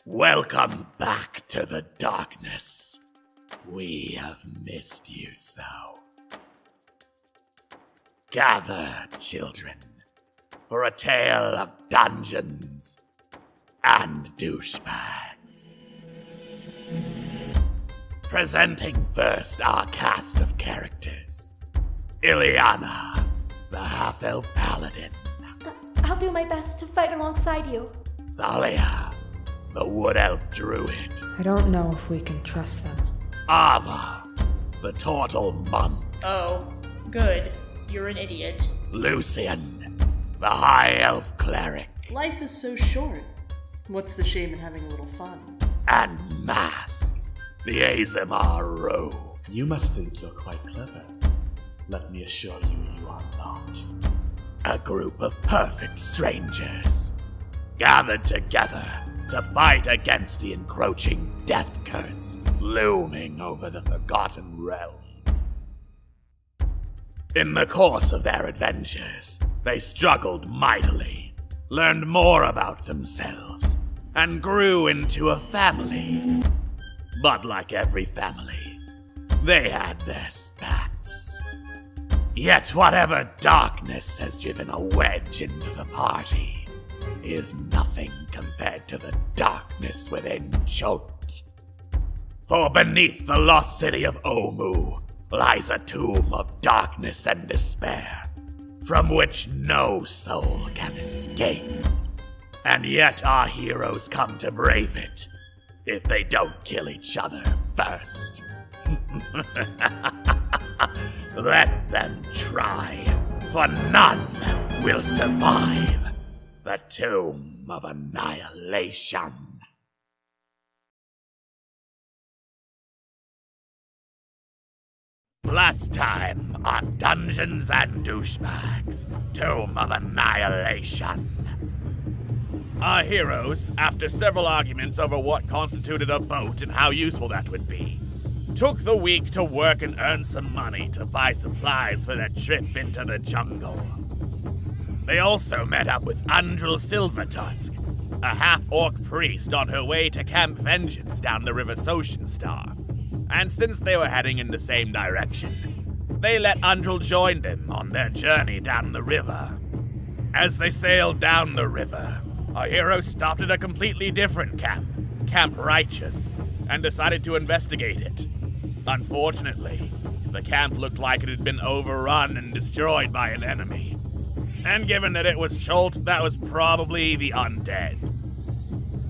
Welcome back to the darkness. We have missed you so. Gather, children, for a tale of dungeons and douchebags. Presenting first our cast of characters. Ileana, the half-elf paladin. I'll do my best to fight alongside you. Thalia, the wood-elf druid. I don't know if we can trust them. Ava, the turtle monk. Oh, good. You're an idiot. Lucian, the high-elf cleric. Life is so short. What's the shame in having a little fun? And Mask, the Azimar rogue. You must think you're quite clever. Let me assure you, you are not. A group of perfect strangers, gathered together to fight against the encroaching death curse looming over the Forgotten Realms. In the course of their adventures, they struggled mightily, learned more about themselves, and grew into a family. But like every family, they had their spats. Yet whatever darkness has driven a wedge into the party is nothing compared to the darkness within Chult. For beneath the lost city of Omu lies a tomb of darkness and despair, from which no soul can escape. And yet our heroes come to brave it, if they don't kill each other first. Let them try, for none will survive the Tomb of Annihilation. Last time on Dungeons and Douchebags, Tomb of Annihilation. Our heroes, after several arguments over what constituted a boat and how useful that would be, took the week to work and earn some money to buy supplies for their trip into the jungle. They also met up with Andrel Silvertusk, a half-orc priest on her way to Camp Vengeance down the River Star. And since they were heading in the same direction, they let Andrel join them on their journey down the river. As they sailed down the river, our heroes stopped at a completely different camp, Camp Righteous, and decided to investigate it. Unfortunately, the camp looked like it had been overrun and destroyed by an enemy. And given that it was Chult, that was probably the undead.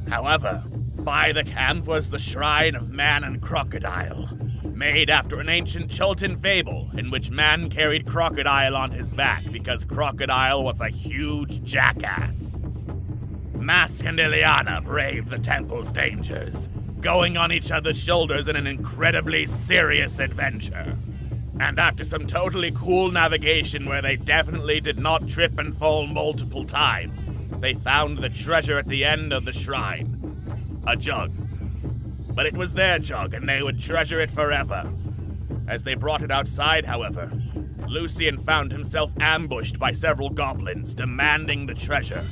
However, by the camp was the Shrine of Man and Crocodile, made after an ancient Chultan fable in which man carried Crocodile on his back because Crocodile was a huge jackass. Mask and Ileana braved the temple's dangers, going on each other's shoulders in an incredibly serious adventure. And after some totally cool navigation where they definitely did not trip and fall multiple times, they found the treasure at the end of the shrine. A jug. But it was their jug and they would treasure it forever. As they brought it outside, however, Lucian found himself ambushed by several goblins demanding the treasure,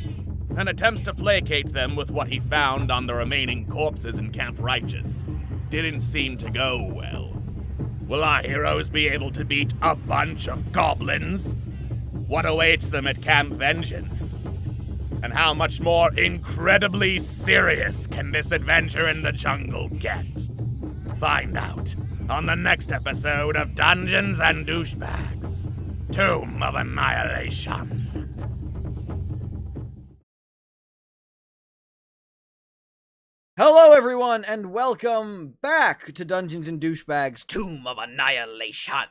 and attempts to placate them with what he found on the remaining corpses in Camp Righteous didn't seem to go well. Will our heroes be able to beat a bunch of goblins? What awaits them at Camp Vengeance? And how much more incredibly serious can this adventure in the jungle get? Find out on the next episode of Dungeons and Douchebags, Tomb of Annihilation. Hello everyone, and welcome back to Dungeons and Douchebags, Tomb of Annihilation.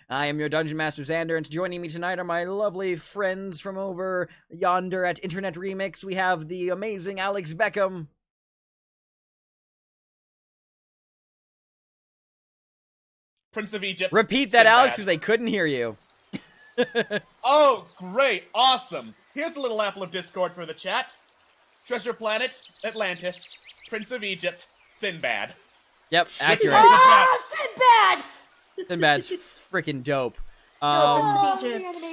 I am your Dungeon Master Xander, and joining me tonight are my lovely friends from over yonder at Internet Remix. We have the amazing Alex Beckham. Prince of Egypt. Repeat that, Alex, because they couldn't hear you. Oh, great, awesome. Here's a little apple of discord for the chat. Treasure Planet, Atlantis. Prince of Egypt, Sinbad. Yep, accurate. Ah, Sinbad! Sinbad's freaking dope. Prince of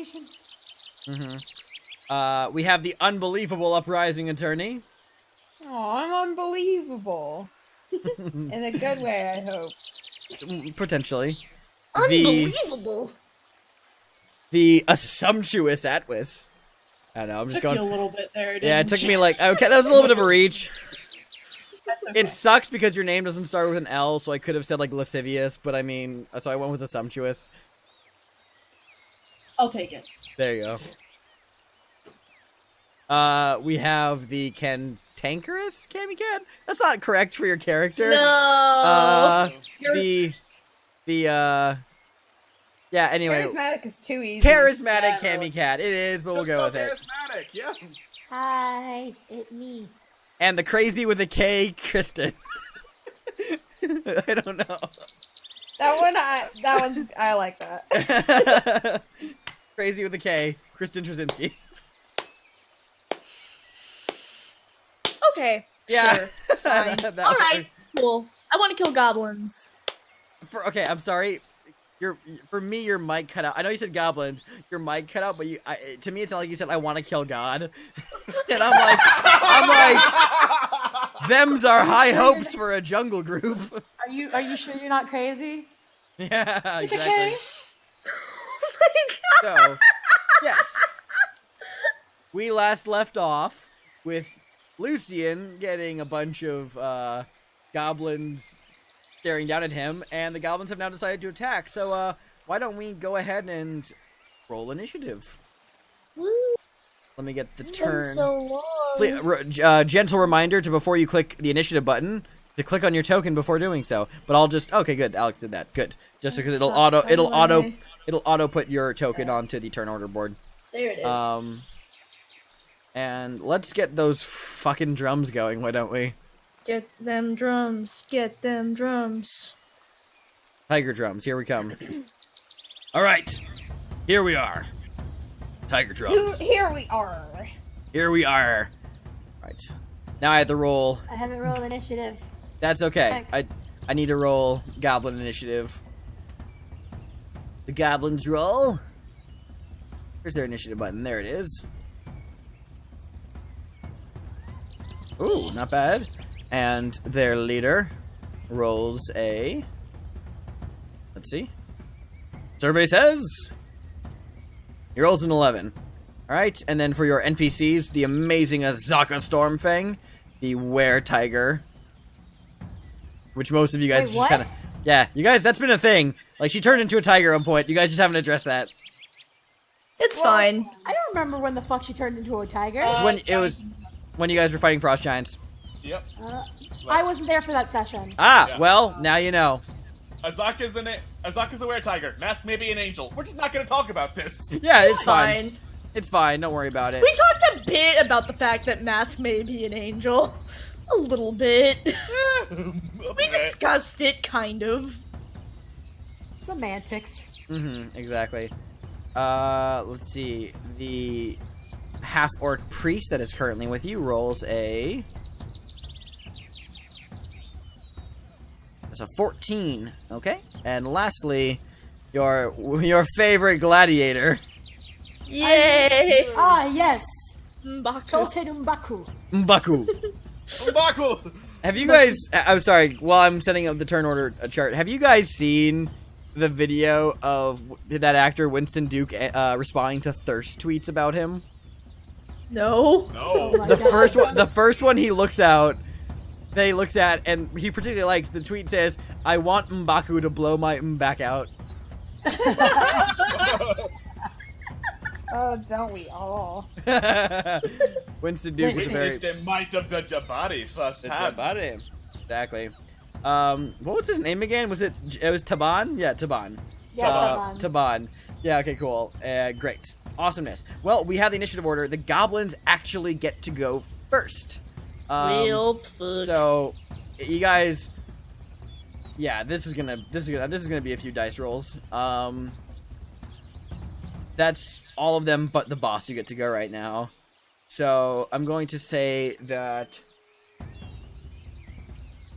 Egypt. We have the unbelievable Uprising Attorney. Oh, I'm unbelievable. In a good way, I hope. Potentially. Unbelievable. The assumptuous Atwis. I don't know, I'm just Took going... you a little bit there, Yeah, it didn't took me like... Okay, that was a little bit of a reach. That's okay. It sucks because your name doesn't start with an L, so I could have said, like, lascivious, but I mean... So I went with assumptuous. I'll take it. There you go. We have the cantankerous Camicat? That's not correct for your character. No. Yeah, anyway. Charismatic is too easy. Charismatic Camicat. It is, but we'll go with it. Charismatic, yeah. Hi, it's me. And the crazy with a K, Kristen. I don't know. That one's, I like that. Crazy with a K, Kristen Trzynski. Okay. Yeah. Sure. Fine. That All right. Cool. I want to kill goblins. Okay, I'm sorry. For me, your mic cut out. I know you said goblins. Your mic cut out, but to me, it's not like you said, I want to kill God. And I'm like, them's are high hopes for a jungle group. Are you sure you're not crazy? Yeah, exactly. Okay. So, yes. We last left off with Lucian getting a bunch of goblins staring down at him, and the goblins have now decided to attack. So, why don't we go ahead and roll initiative? Woo. Let me get the It's turn. been so long. Please, gentle reminder to before you click the initiative button to click on your token before doing so. But I'll just okay, good. Alex did that. Good. Just because it'll auto put your token onto the turn order board. There it is. And let's get those fucking drums going. Why don't we? Get them drums. Get them drums. Tiger drums. Here we come. All right. Here we are. Tiger drums. Here we are. Here we are. Right. Now I have to roll. I haven't rolled initiative. That's okay. Okay. I need to roll Goblin Initiative. The goblins roll. Where's their initiative button? There it is. Ooh, not bad. And their leader rolls a... Let's see. Survey says... He rolls an 11. Alright, and then for your NPCs, the amazing Azaka Stormfang, the Were-Tiger, which most of you guys just kind of... Yeah, you guys, that's been a thing. Like, she turned into a tiger at one point. You guys just haven't addressed that. It's fine. I don't remember when the fuck she turned into a tiger. It was when you guys were fighting frost giants. Yep. I wasn't there for that session. Ah, Yeah. well, now you know. Azaka's a were-tiger. Mask may be an angel. We're just not gonna talk about this. Yeah, it's fine. Fine. It's fine. Don't worry about it. We talked a bit about the fact that Mask may be an angel. A little bit. We discussed it, kind of. Semantics. Mm-hmm, exactly. Let's see. The half-orc priest that is currently with you rolls a... That's a 14. Okay. And lastly, your favorite gladiator. Yay! Ah, yes. Mbaku. Toten Umbaku. Mbaku. Mbaku! Have you guys... I'm sorry, while I'm setting up the turn order chart, have you guys seen the video of that actor Winston Duke responding to thirst tweets about him? No. No. Oh my The God. first one he looks at, and he particularly likes, the tweet says, "I want Mbaku to blow my back out." Oh, don't we all? Winston Duke is a very... Witnessed the might of the Jabari first It's hand. about him. Exactly. What was his name again? It was Taban? Yeah, Taban. Yeah, Taban. Taban. Yeah, okay, cool. Great. Awesomeness. Well, we have the initiative order. The goblins actually get to go first. Real fuck. So, you guys... Yeah, this is gonna be a few dice rolls. That's all of them but the boss who get to go right now. So, I'm going to say that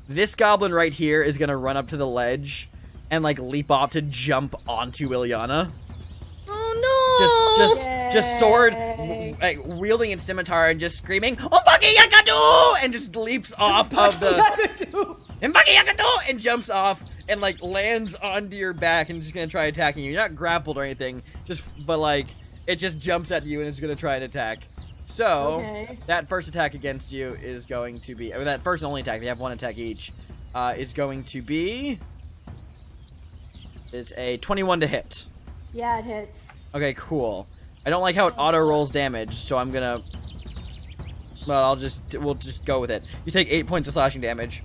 this goblin right here is gonna run up to the ledge and, like, leap off to jump onto Ilyana. Oh just sword, Yay. like, wielding its scimitar and just screaming, "Umbaki yakadu!" and just leaps off of the Umbaki yakadu and jumps off and like lands onto your back and is just gonna try attacking you. You're not grappled or anything, but like it just jumps at you and it's gonna try and attack. So that first attack against you is going to be, or that first and only attack. They have one attack each. Is going to be. Is a 21 to hit. Yeah, it hits. Okay, cool. I don't like how it auto rolls damage, so I'm gonna. Well, we'll just go with it. You take 8 points of slashing damage.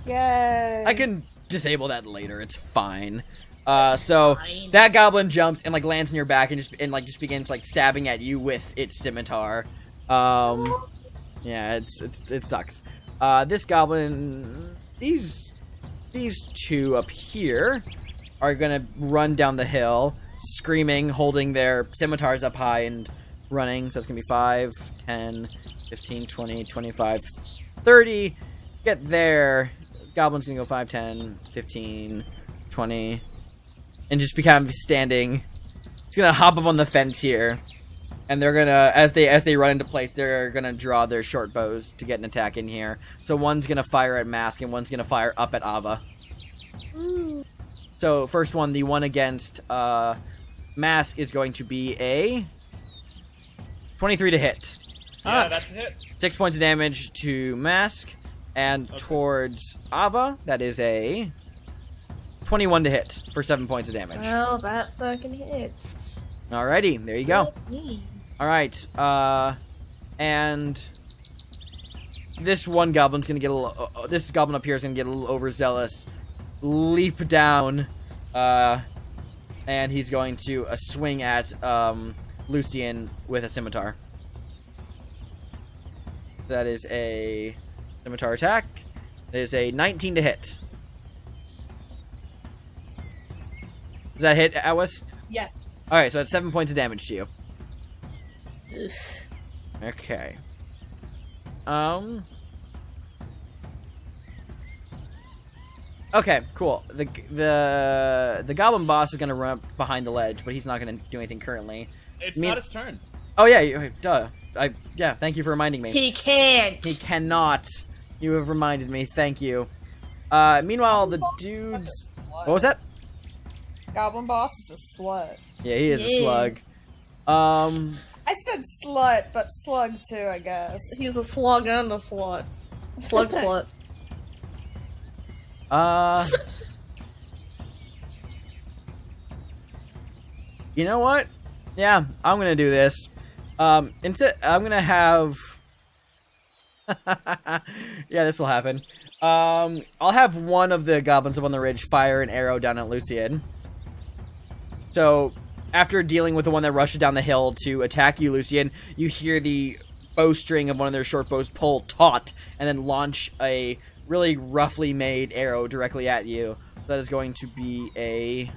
Yay. I can disable that later. It's fine. So fine. That goblin jumps and like lands in your back and just begins like stabbing at you with its scimitar. Yeah, it sucks. This goblin, these two up here are gonna run down the hill, screaming, holding their scimitars up high and running. So it's gonna be 5, 10, 15, 20, 25, 30. Get there. Goblin's gonna go 5, 10, 15, 20, and just be kind of standing. It's gonna hop up on the fence here, and they're gonna, as they run into place, they're gonna draw their short bows to get an attack in here. So one's gonna fire at Mask, and one's gonna fire up at Ava. So first one, the one against Mask, is going to be a 23 to hit. Yeah, that's a hit. 6 points of damage to Mask, and towards Ava, that is a 21 to hit for 7 points of damage. Well, that fucking hits. Alrighty, there you go. Alright, and this one goblin's gonna get a little, this goblin up here is gonna get a little overzealous, leap down, and he's going to swing at Lucian with a scimitar. That is a scimitar attack. That is a 19 to hit. Does that hit, Awis? Yes. Alright, so that's 7 points of damage to you. Okay. Okay, cool. The goblin boss is gonna run up behind the ledge, but he's not gonna do anything currently. It's not his turn. Oh yeah, duh. Yeah, thank you for reminding me. He can't. He cannot. You have reminded me. Thank you. Meanwhile, the dudes. What was that? Goblin boss is a slut. Yeah, he is a slug. I said slut, but slug too, I guess. He's a slug and a slut. Slug slut. You know what? Yeah, I'm gonna do this. Instead, I'm gonna have. Yeah, this will happen. I'll have one of the goblins up on the ridge fire an arrow down at Lucian. So, after dealing with the one that rushes down the hill to attack you, Lucian, you hear the bowstring of one of their short bows pull taut, and then launch a really roughly made arrow directly at you. So that is going to be a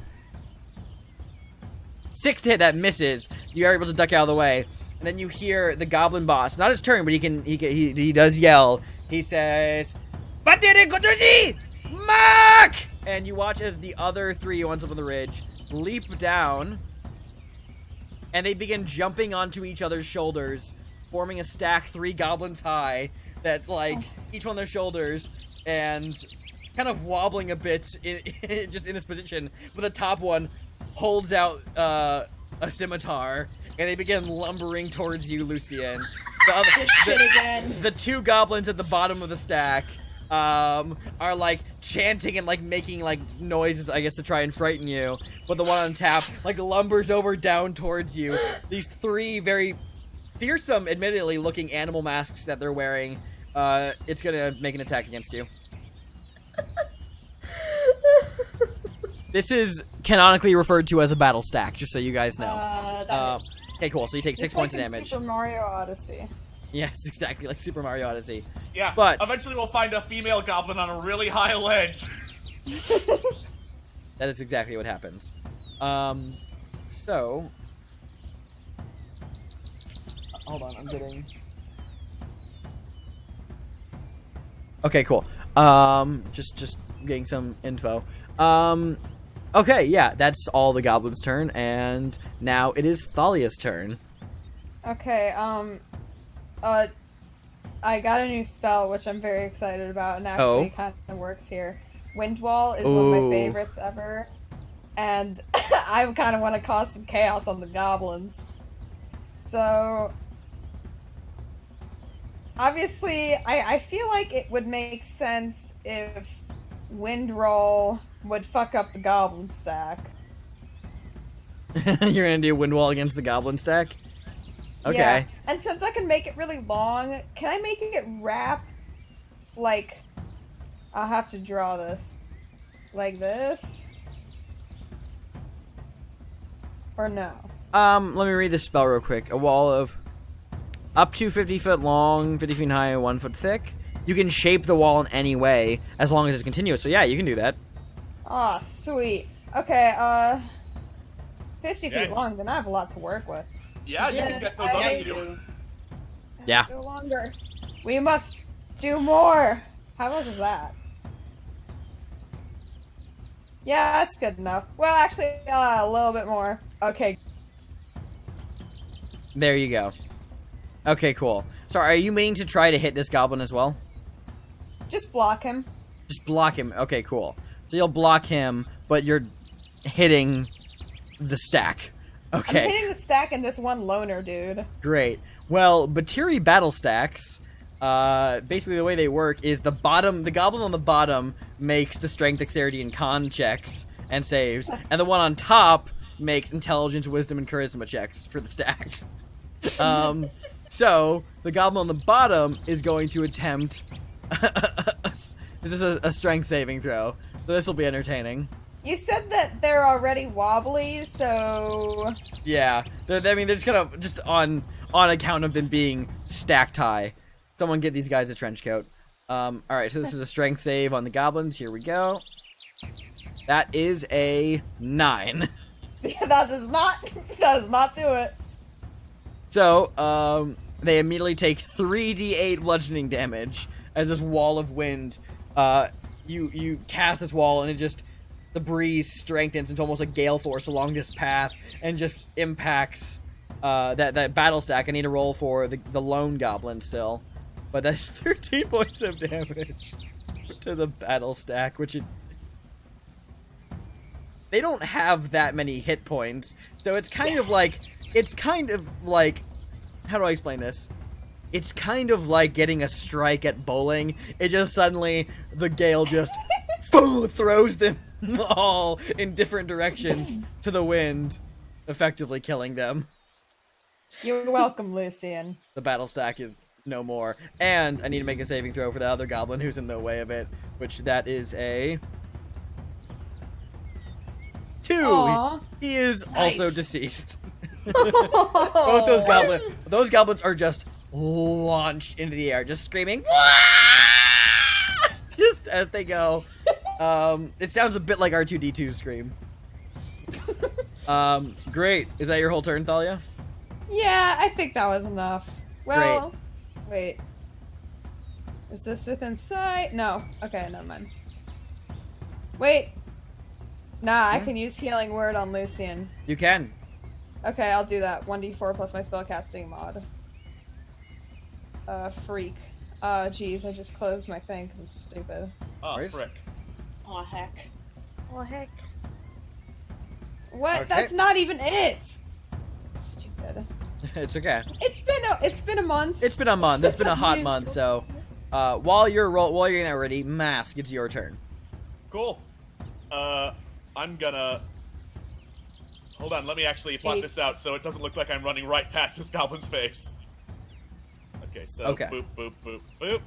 6 to hit. That misses. You are able to duck out of the way, and then you hear the goblin boss. Not his turn, but he does yell. He says, "Battere kotoshi, Mark!" And you watch as the other three ones up on the ridge leap down, and they begin jumping onto each other's shoulders, forming a stack 3 goblins high that, like, each one on their shoulders, and kind of wobbling a bit just in this position, but the top one holds out a scimitar, and they begin lumbering towards you, Lucian. The 2 goblins at the bottom of the stack are like chanting and like making like noises, I guess, to try and frighten you, but the one on tap like lumbers over down towards you. These 3 very fearsome, admittedly, looking animal masks that they're wearing. It's gonna make an attack against you. This is canonically referred to as a battle stack, just so you guys know. Okay, cool. So you take 6 points of damage. Super Mario Odyssey. Yes, exactly, like Super Mario Odyssey. Yeah, but eventually we'll find a female goblin on a really high ledge. That is exactly what happens. So... Hold on, I'm getting... Okay, cool. Just getting some info. Okay, yeah, that's all the goblin's turn, and now it is Thalia's turn. Okay, I got a new spell, which I'm very excited about, and actually kind of works here. Wind Wall is one of my favorites ever, and I kind of want to cause some chaos on the goblins. So, obviously, I feel like it would make sense if Wind Roll would fuck up the goblin stack. You're gonna do Wind Wall against the goblin stack? Okay. Yeah. And since I can make it really long, can I make it wrap, like, I'll have to draw this, like this? Or no? Let me read this spell real quick. A wall of up to 50 foot long, 50 feet high, 1 foot thick. You can shape the wall in any way, as long as it's continuous. So yeah, you can do that. Aw, sweet. Okay, 50 feet long, then I have a lot to work with. Yeah, you can get those on too. Yeah. Go longer. We must do more. How much is that? Yeah, that's good enough. Well, actually, a little bit more. Okay. There you go. Okay, cool. So are you meaning to try to hit this goblin as well? Just block him. Just block him. Okay, cool. So you'll block him, but you're hitting the stack. Okay. I'm hitting the stack and this one loner dude. Great. Well, Batiri battle stacks, basically the way they work is the goblin on the bottom makes the strength, dexterity, and con checks and saves, and the one on top makes intelligence, wisdom, and charisma checks for the stack. So the goblin on the bottom is going to attempt this is a strength saving throw, so this will be entertaining. You said that they're already wobbly, so... Yeah, I mean, they're just kind of just on account of them being stacked high. Someone get these guys a trench coat. Alright, so this is a strength save on the goblins. Here we go. That is a 9. Yeah, that does not do it. So, they immediately take 3d8 bludgeoning damage as this wall of wind, you cast this wall and it just, the breeze strengthens into almost a gale force along this path and just impacts that battle stack. I need to roll for the lone goblin still, but that's 13 points of damage to the battle stack, which they don't have that many hit points, so it's kind of like how do I explain this? It's kind of like getting a strike at bowling. It just suddenly, the gale just throws them all in different directions to the wind, effectively killing them. You're welcome, Lucian. The battle stack is no more. And I need to make a saving throw for the other goblin who's in the way of it, which that is a 2. Aww. He is Nice. also deceased. Both those goblins are just launched into the air, just screaming just as they go. It sounds a bit like R2-D2's scream. Great. Is that your whole turn, Thalia? Yeah, I think that was enough. Well, wait. Is this within sight? No. Okay, never mind. Wait. Nah, I can use Healing Word on Lucian. You can. Okay, I'll do that. 1d4 plus my spellcasting mod. Freak. Geez, I just closed my thing because I'm stupid. Oh, frick. Aw, heck. Oh heck. What? Okay. That's not even it! Stupid. It's okay. It's been a month. It's been a month. It's been a hot Since month, so while you're getting that ready, Mask, it's your turn. Cool. I'm gonna... Hold on, let me actually plot this out so it doesn't look like I'm running right past this goblin's face. Okay, so boop, boop, boop, boop.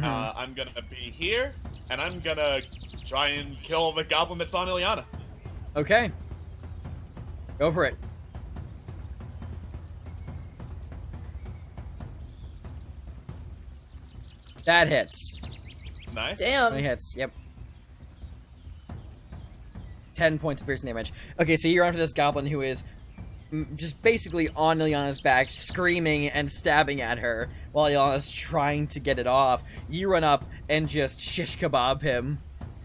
I'm gonna be here, and I'm gonna try and kill the goblin that's on Ileana. Okay. Go for it. That hits. Nice. Damn. That hits, yep. 10 points of piercing damage. Okay, so you're onto this goblin who is just basically on Ileana's back, screaming and stabbing at her, while Ileana's trying to get it off. You run up and just shish kebab him.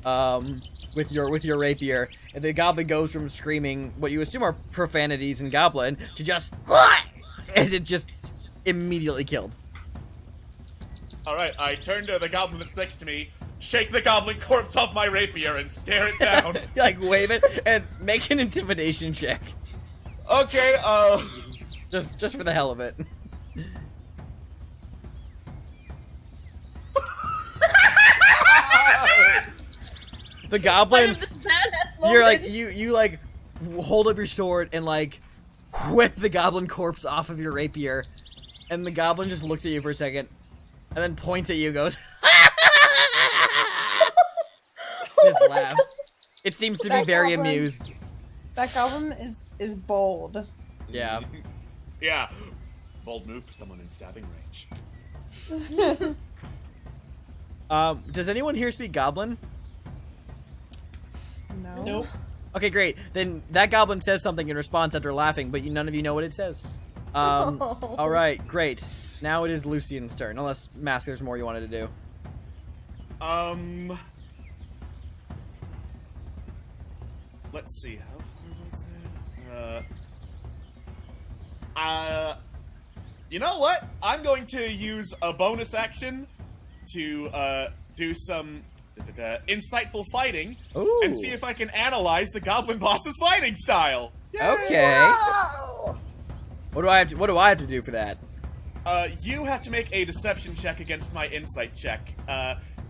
with your rapier, and the goblin goes from screaming what you assume are profanities in Goblin to just as it just immediately killed. All right, I turn to the goblin that's next to me, shake the goblin corpse off my rapier, and stare it down. Like wave it and make an intimidation check. Okay. Just for the hell of it. The goblin, you're like you like hold up your sword and like whip the goblin corpse off of your rapier, and the goblin just looks at you for a second, and then points at you, and goes, just laughs. It seems to be very amused. That goblin is bold. Yeah. Yeah. Bold move for someone in stabbing range. Does anyone here speak Goblin? No. Nope. Okay, great. Then that goblin says something in response after laughing, but none of you know what it says. All right, great. Now it is Lucian's turn, unless, Mask, there's more you wanted to do. Let's see. How far was that? You know what? I'm going to use a bonus action to do some insightful fighting. Ooh. And see if I can analyze the goblin boss's fighting style. Yay! Okay. Whoa! What do I have to do for that? You have to make a deception check against my insight check.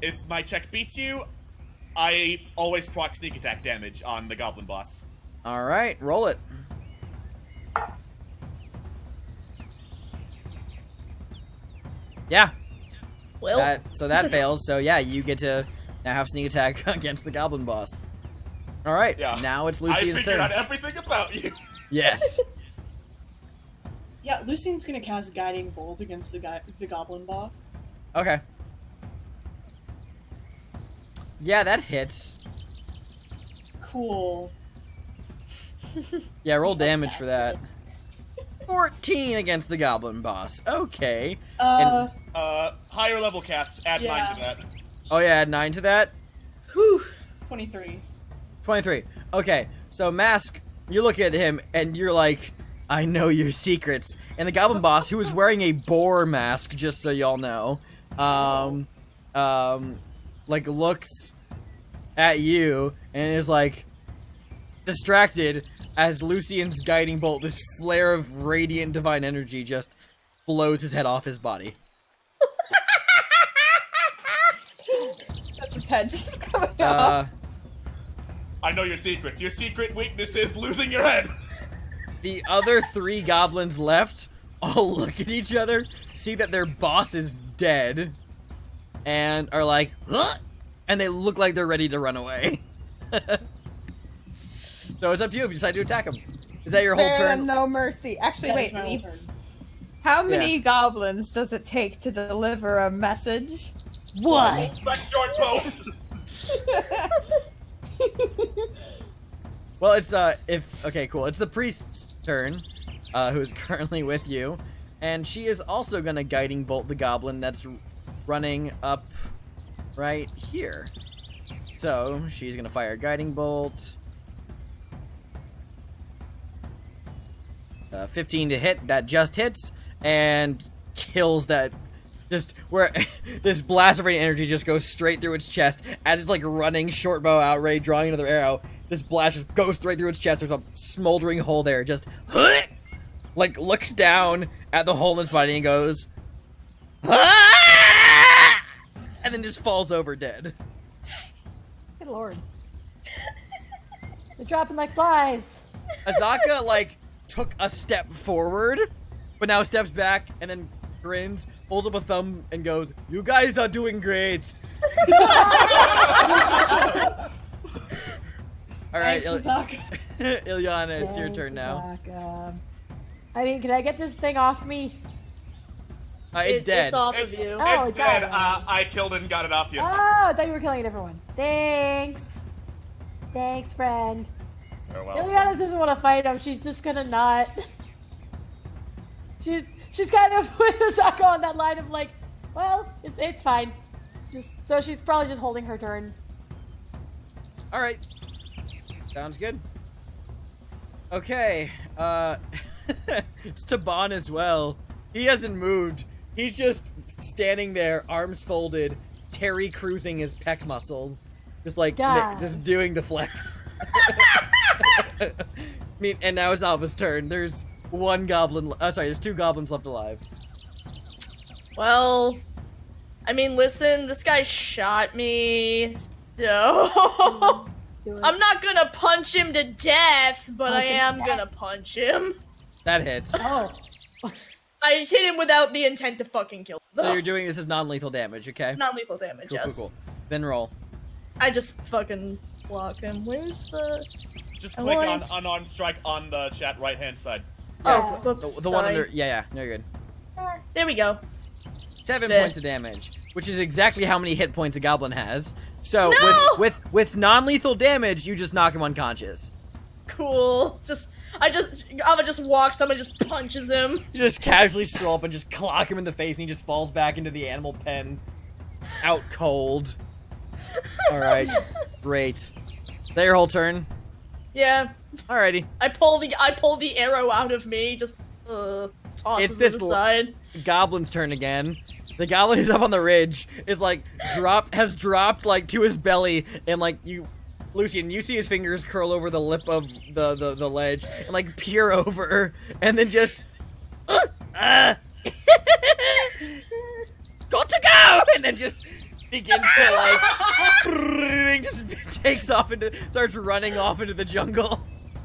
If my check beats you, I always proc sneak attack damage on the goblin boss. All right, roll it. Yeah. Well, So that fails. So yeah, you get to now have sneak attack against the goblin boss. All right. Yeah. Now it's I Lucian's figured turn. out everything about you. Yes. Yeah, Lucian's gonna cast Guiding Bolt against the Goblin Ball. Okay. Yeah, that hits. Cool. Yeah, roll damage for that. 14 against the goblin boss. Okay. Higher level casts, add 9 to that. Oh yeah, add 9 to that? Whew. 23. 23. Okay, so Mask, you look at him and you're like, I know your secrets. And the goblin boss, who is wearing a boar mask, just so y'all know, like looks at you and is like distracted as Lucian's guiding bolt, this flare of radiant divine energy, just blows his head off his body. That's his head just coming off. I know your secrets. Your secret weakness is losing your head. The other 3 goblins left all look at each other, see that their boss is dead, and are like, huh? And they look like they're ready to run away. So it's up to you if you decide to attack him. Is that your whole Spare turn? them no mercy. Actually, That wait. is my whole turn. How many goblins does it take to deliver a message? What? Back short bow. Well, it's okay, cool. It's the priest's turn, who is currently with you, and she is also gonna guiding bolt the goblin that's running up right here. So she's gonna fire a guiding bolt. 15 to hit. That just hits and kills that. Just where this blast of radiant energy just goes straight through its chest as it's like running, short bow out, ready, drawing another arrow. This blast just goes straight through its chest. There's a smoldering hole there. Just like looks down at the hole in its body and goes, "Ah!" And then just falls over dead. Good lord. They're dropping like flies. Azaka like took a step forward, but now steps back and then grins, holds up a thumb, and goes, "You guys are doing great." All right, Thanks, Azaka. Ilyana, it's your Thanks, turn now. Azaka. I mean, can I get this thing off me? It's dead. It's off of you. Oh, It's got dead. it. I killed it and got it off you. Oh, I thought you were killing a different one. Thanks. Thanks, friend. You're welcome. Ilyana doesn't want to fight him. She's just gonna not. She's kind of with Azaka on that line of like, well, it's fine. So she's probably just holding her turn. Alright. Sounds good. Okay, it's Taban as well. He hasn't moved. He's just standing there, arms folded, Terry cruising his pec muscles. Just like, just doing the flex. I mean, and now it's Alva's turn. There's one goblin, there's 2 goblins left alive. Well, I mean, listen, this guy shot me, so... I'm not gonna punch him to death, but I am gonna punch him. That hits. Oh. I hit him without the intent to fucking kill him. So you're doing this as non-lethal damage, okay? Non-lethal damage, cool, yes. Cool. Then roll. I just fucking block him. Where's the... Just click on unarmed strike on the chat right-hand side. Oh, whoops, the one under... Yeah, no, you're good. There we go. 7 points of damage, which is exactly how many hit points a goblin has. So, No! with non-lethal damage, you just knock him unconscious. Cool. Ava just walks up and just punches him. You just casually stroll up and just clock him in the face, and he just falls back into the animal pen. Out cold. Alright. Great. That your whole turn? Yeah. Alrighty. I pull the arrow out of me, just tosses it aside. Goblin's turn again. The goblin who's up on the ridge is like has dropped like to his belly, and like Lucian, you see his fingers curl over the lip of the ledge and like peer over, and then just got to go, and then just begins to like just starts running off into the jungle.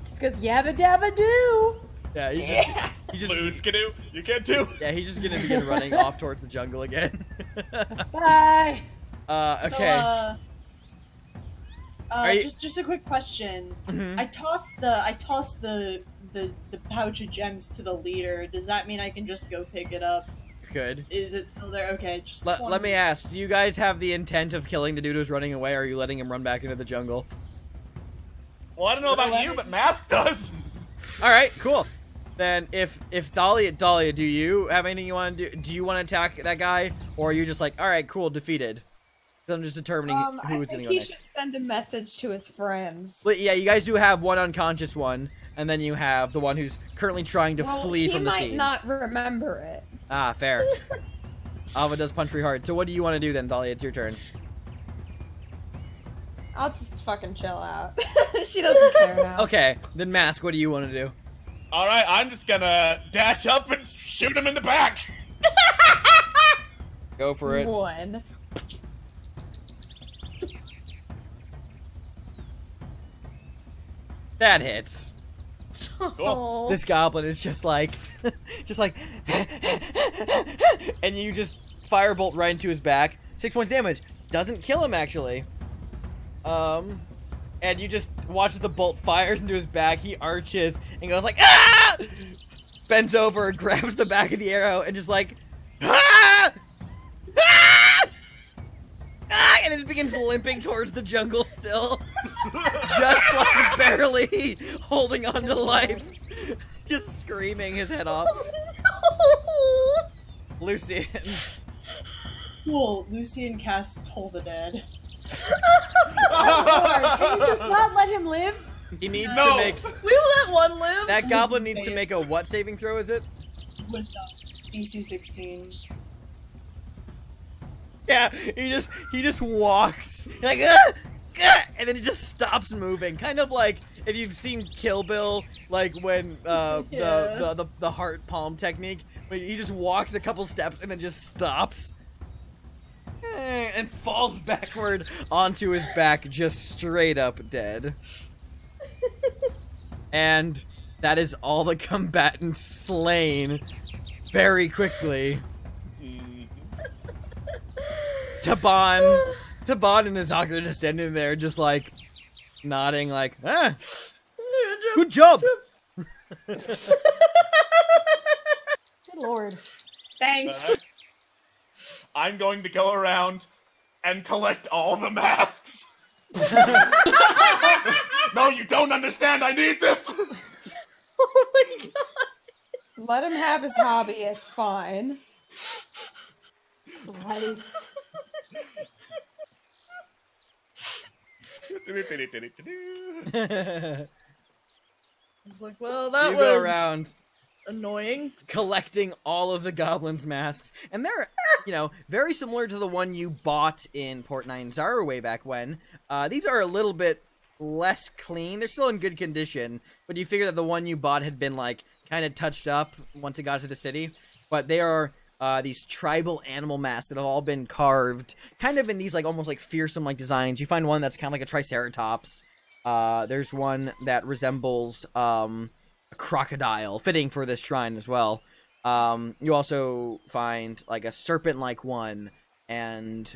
Just goes yabba dabba doo. Yeah, he just Blue skidoo, you can't do. Yeah, he's just gonna begin running off towards the jungle again. Bye. Okay. So, just a quick question. Mm-hmm. I tossed the pouch of gems to the leader. Does that mean I can just go pick it up? Good. Is it still there? Okay, just let me ask, do you guys have the intent of killing the dude who's running away, or are you letting him run back into the jungle? Well, I don't know about you, but Mask does. Alright, cool. Then if Dahlia, do you have anything you want to do? Do you want to attack that guy, or are you just like, alright, cool, defeated? I'm just determining who's going to go next. He should send a message to his friends. But yeah, you guys do have one unconscious one, and then you have the one who's currently trying to flee from the scene. He might not remember it. Ah, fair. Ava does punch pretty hard. So what do you want to do then, Dahlia? It's your turn. I'll just fucking chill out. She doesn't care now. Okay, then Mask, what do you want to do? Alright, I'm just gonna dash up and shoot him in the back. Go for it. One. That hits. Cool. This goblin is just like, and you just firebolt right into his back. 6 points damage. Doesn't kill him, actually. And you just watch as the bolt fires into his back. He arches and goes like, ah! Bends over, grabs the back of the arrow, and just like, ah! Ah! Ah! And then begins limping towards the jungle still. Just like barely holding on to life. Just screaming his head off. Oh, no. Lucian. Cool. Lucian casts Toll the Dead. Lord, can you just not let him live? He needs to make... We will let one live. That goblin needs to make a what saving throw, is it? Wisdom. DC 16. Yeah, he just walks like, and then he just stops moving. Kind of like if you've seen Kill Bill, like when the heart palm technique, where he just walks a couple steps and then just stops. And falls backward onto his back, just straight up dead. And that is all the combatants slain very quickly. Taban and Azaka are just standing there, just like nodding, like, ah, good job. Good lord. Thanks. I'm going to go around and collect all the masks. No, you don't understand. I need this. Oh my god. Let him have his hobby, it's fine. Christ. I was like, well, that You was go around annoying. collecting all of the goblins' masks, and they're, very similar to the one you bought in Port Nine Zara way back when. These are a little bit less clean. They're still in good condition, but you figure that the one you bought had been, like, kind of touched up once it got to the city. But they are these tribal animal masks that have all been carved, kind of in these, like, almost, like, fearsome-like designs. You find one that's kind of like a triceratops. There's one that resembles a crocodile, fitting for this shrine as well. You also find like a serpent-like one, and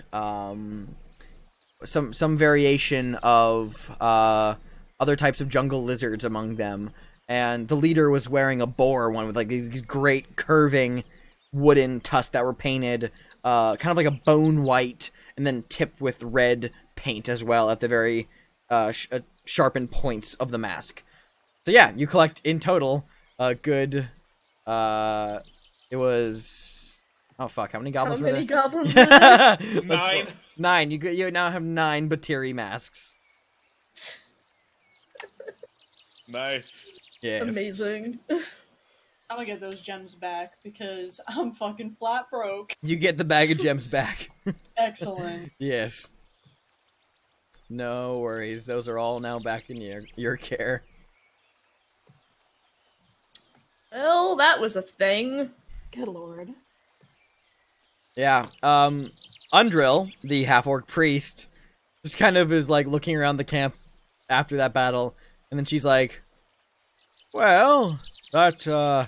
some variation of other types of jungle lizards among them. And the leader was wearing a boar one with like these great curving wooden tusks that were painted kind of like a bone white, and then tipped with red paint as well at the very sharpened points of the mask. So yeah, you collect in total a good, it was, oh fuck, how many goblins were there? How many goblins were there? 9. 9. You now have 9 Batiri masks. Nice. Yes. Amazing. I'm gonna get those gems back because I'm fucking flat broke. You get the bag of gems back. Excellent. Yes. No worries. Those are all now back in your care. Well, that was a thing. Good lord. Yeah. Undrill, the half-orc priest, just kind of is like looking around the camp after that battle, and then she's like, well, that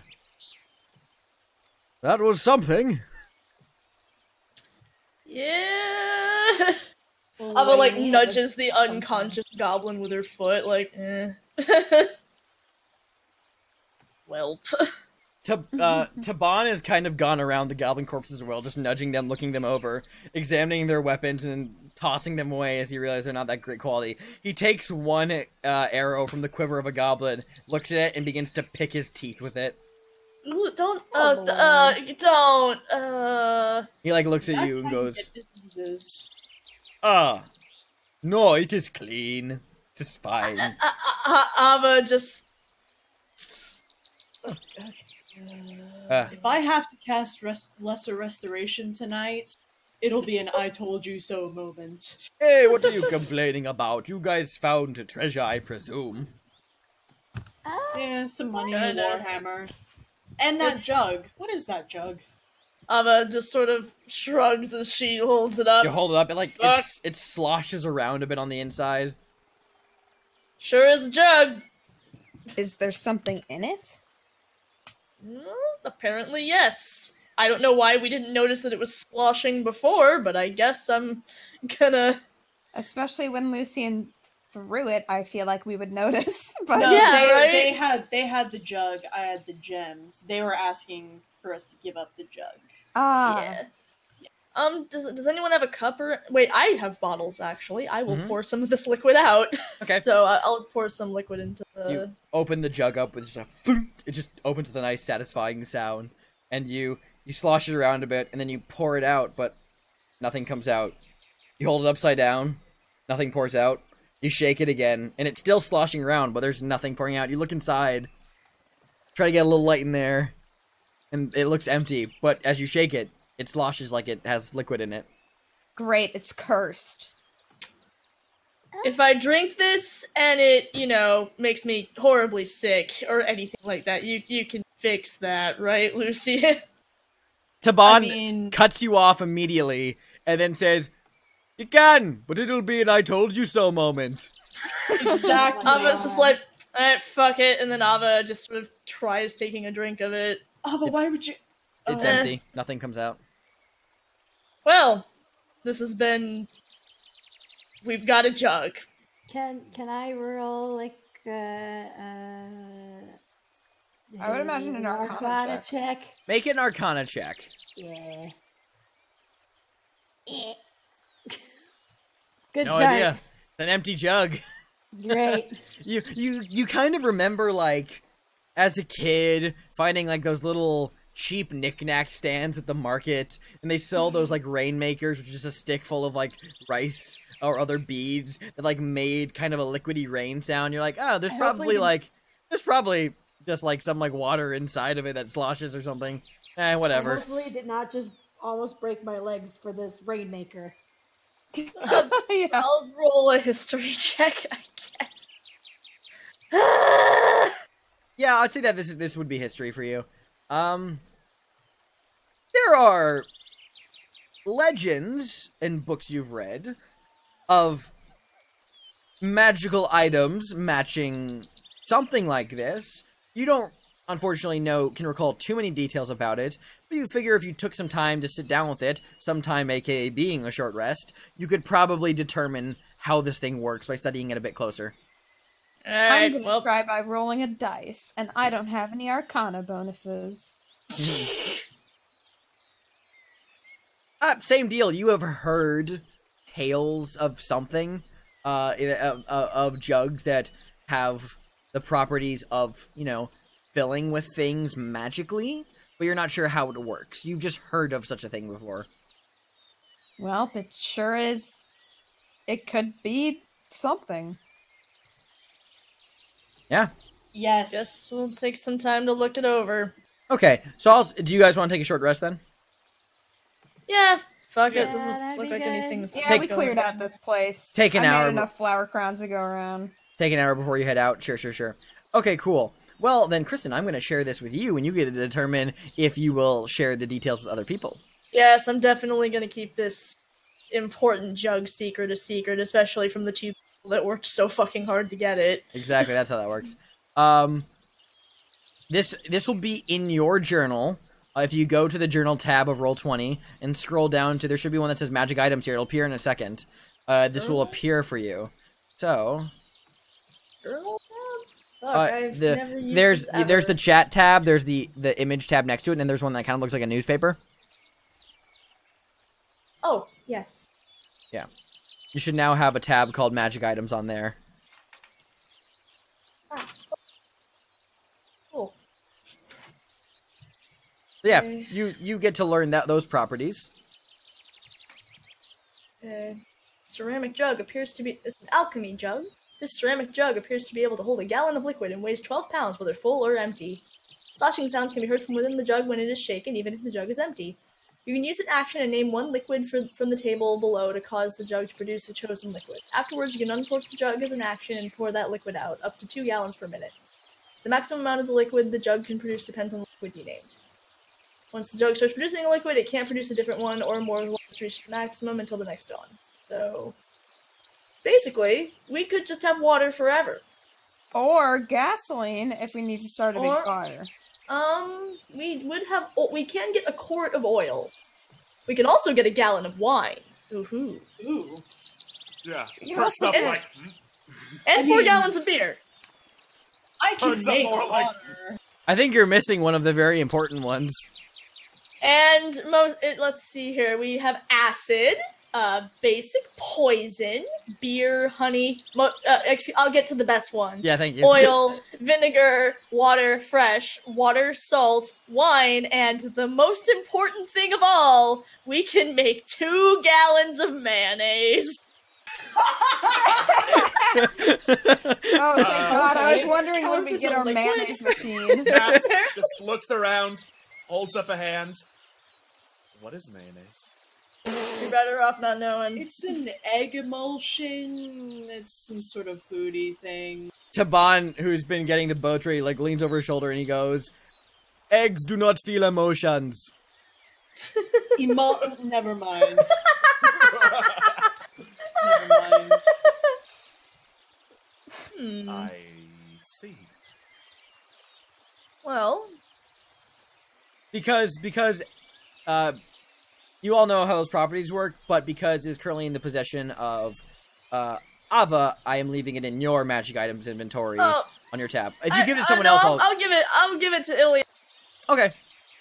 was something. Yeah. Ava, like, nudges the unconscious goblin with her foot, like, eh. Welp. Taban has kind of gone around the goblin corpses as well, just nudging them, looking them over, examining their weapons, and then tossing them away as he realizes they're not that great quality. He takes one arrow from the quiver of a goblin, looks at it, and begins to pick his teeth with it. Ooh, don't, He, like, looks at you and goes, no, it is clean. It is fine. Ava just... If I have to cast Lesser Restoration tonight, it'll be an I told you so moment. Hey, what are you complaining about? You guys found a treasure, I presume. Yeah, some money in Warhammer. And that jug. What is that jug? Ava just sort of shrugs as she holds it up. You hold it up, and like it sloshes around a bit on the inside. Sure is a jug. Is there something in it? Apparently, yes. I don't know why we didn't notice that it was sloshing before, but I guess I'm gonna... Especially when Lucian threw it, I feel like we would notice. But no, yeah, right? They had the jug, I had the gems. They were asking for us to give up the jug. Yeah. Does anyone have a cup or... Wait, I have bottles, actually. I will pour some of this liquid out. Okay. So I'll pour some liquid into the... You open the jug up with just a thunk. It just opens with a nice, satisfying sound. And you slosh it around a bit, and then you pour it out, but nothing comes out. You hold it upside down. Nothing pours out. You shake it again, and it's still sloshing around, but there's nothing pouring out. You look inside. Try to get a little light in there. And it looks empty, but as you shake it, it sloshes like it has liquid in it. Great, it's cursed. If I drink this and it, makes me horribly sick or anything like that, you can fix that, right, Lucy? Taban cuts you off immediately and then says, you can, but it'll be an I told you so moment. Exactly. Ava's just like, alright, fuck it, and then Ava just sort of tries taking a drink of it. Ava, why would you... It's empty. Nothing comes out. Well, this has been... We've got a jug. Can I roll like I would imagine an Arcana check? Make an Arcana check. Yeah. Good No start. idea. It's an empty jug. Great. You kind of remember, like, as a kid, finding, like, those little cheap knick-knack stands at the market, and they sell those, like, rainmakers, which is just a stick full of, like, rice or other beads that, like, made kind of a liquidy rain sound. You're like, oh, there's probably just, like, some, like, water inside of it that sloshes or something. Whatever. Hopefully did not just almost break my legs for this rainmaker. Yeah. I'll roll a history check, I guess. Yeah, I'd say that this would be history for you. There are legends in books you've read of magical items matching something like this. You don't, unfortunately, can recall too many details about it, but you figure if you took some time to sit down with it, sometime aka being a short rest, you could probably determine how this thing works by studying it a bit closer. I'm gonna try by rolling a dice, and I don't have any Arcana bonuses. Same deal. You have heard tales of something, of jugs that have the properties of, filling with things magically, but you're not sure how it works. You've just heard of such a thing before. Well, it sure is. It could be something. Yeah. Yes. Guess we'll take some time to look it over. Okay, so do you guys want to take a short rest then? Yeah, fuck it. Yeah, Doesn't that'd look be like good. anything's... Yeah, we cleared out this place. Take an hour. I made enough flower crowns to go around. Take an hour before you head out? Sure. Okay, cool. Well, then, Kristen, I'm going to share this with you, and you get to determine if you will share the details with other people. Yes, I'm definitely going to keep this important jug secret a secret, especially from the two people that worked so fucking hard to get it. Exactly, that's how that works. This will be in your journal. If you go to the journal tab of Roll20 and scroll down to, there should be one that says magic items here. It'll appear in a second. This will appear for you. So, Journal tab? Fuck, I've never used there's this there's ever. the chat tab, there's the image tab next to it, and then there's one that kind of looks like a newspaper. Oh, yes. Yeah. You should now have a tab called magic items on there. Ah. Cool. Yeah, Okay. you get to learn those properties. Ceramic jug appears to be... It's an alchemy jug. This ceramic jug appears to be able to hold a gallon of liquid and weighs 12 pounds, whether full or empty. Sloshing sounds can be heard from within the jug when it is shaken, even if the jug is empty. You can use an action and name one liquid from the table below to cause the jug to produce a chosen liquid. Afterwards, you can uncork the jug as an action and pour that liquid out, up to 2 gallons per minute. The maximum amount of the liquid the jug can produce depends on the liquid you named. Once the jug starts producing a liquid, it can't produce a different one or more than once reach the maximum until the next dawn. So, basically, we could just have water forever. Or gasoline if we need to start a big fire. We can get a quart of oil. We can also get a gallon of wine. Ooh. Ooh. Yeah. You Perks also up get- like... And 4 gallons of beer. I can Turns up make more like- water. I think you're missing one of the very important ones. And let's see here. We have acid, basic poison, beer, honey. I'll get to the best one. Yeah, thank you. Oil, vinegar, water, fresh, water, salt, wine, and the most important thing of all, we can make 2 gallons of mayonnaise. Oh, thank God. I was okay. wondering when Count we as get a our liquid? mayonnaise machine. Matt just looks around, holds up a hand. What is mayonnaise? You're better off not knowing. It's an egg emulsion. It's some sort of foodie thing. Taban, who's been getting the boat tray, like leans over his shoulder and he goes, "Eggs do not feel emotions." Never mind. Never mind. I see. Well, Because you all know how those properties work, but because it's currently in the possession of Ava, I am leaving it in your magic items inventory on your tab. If you give it to someone else, I'll give it to Ilya. Okay.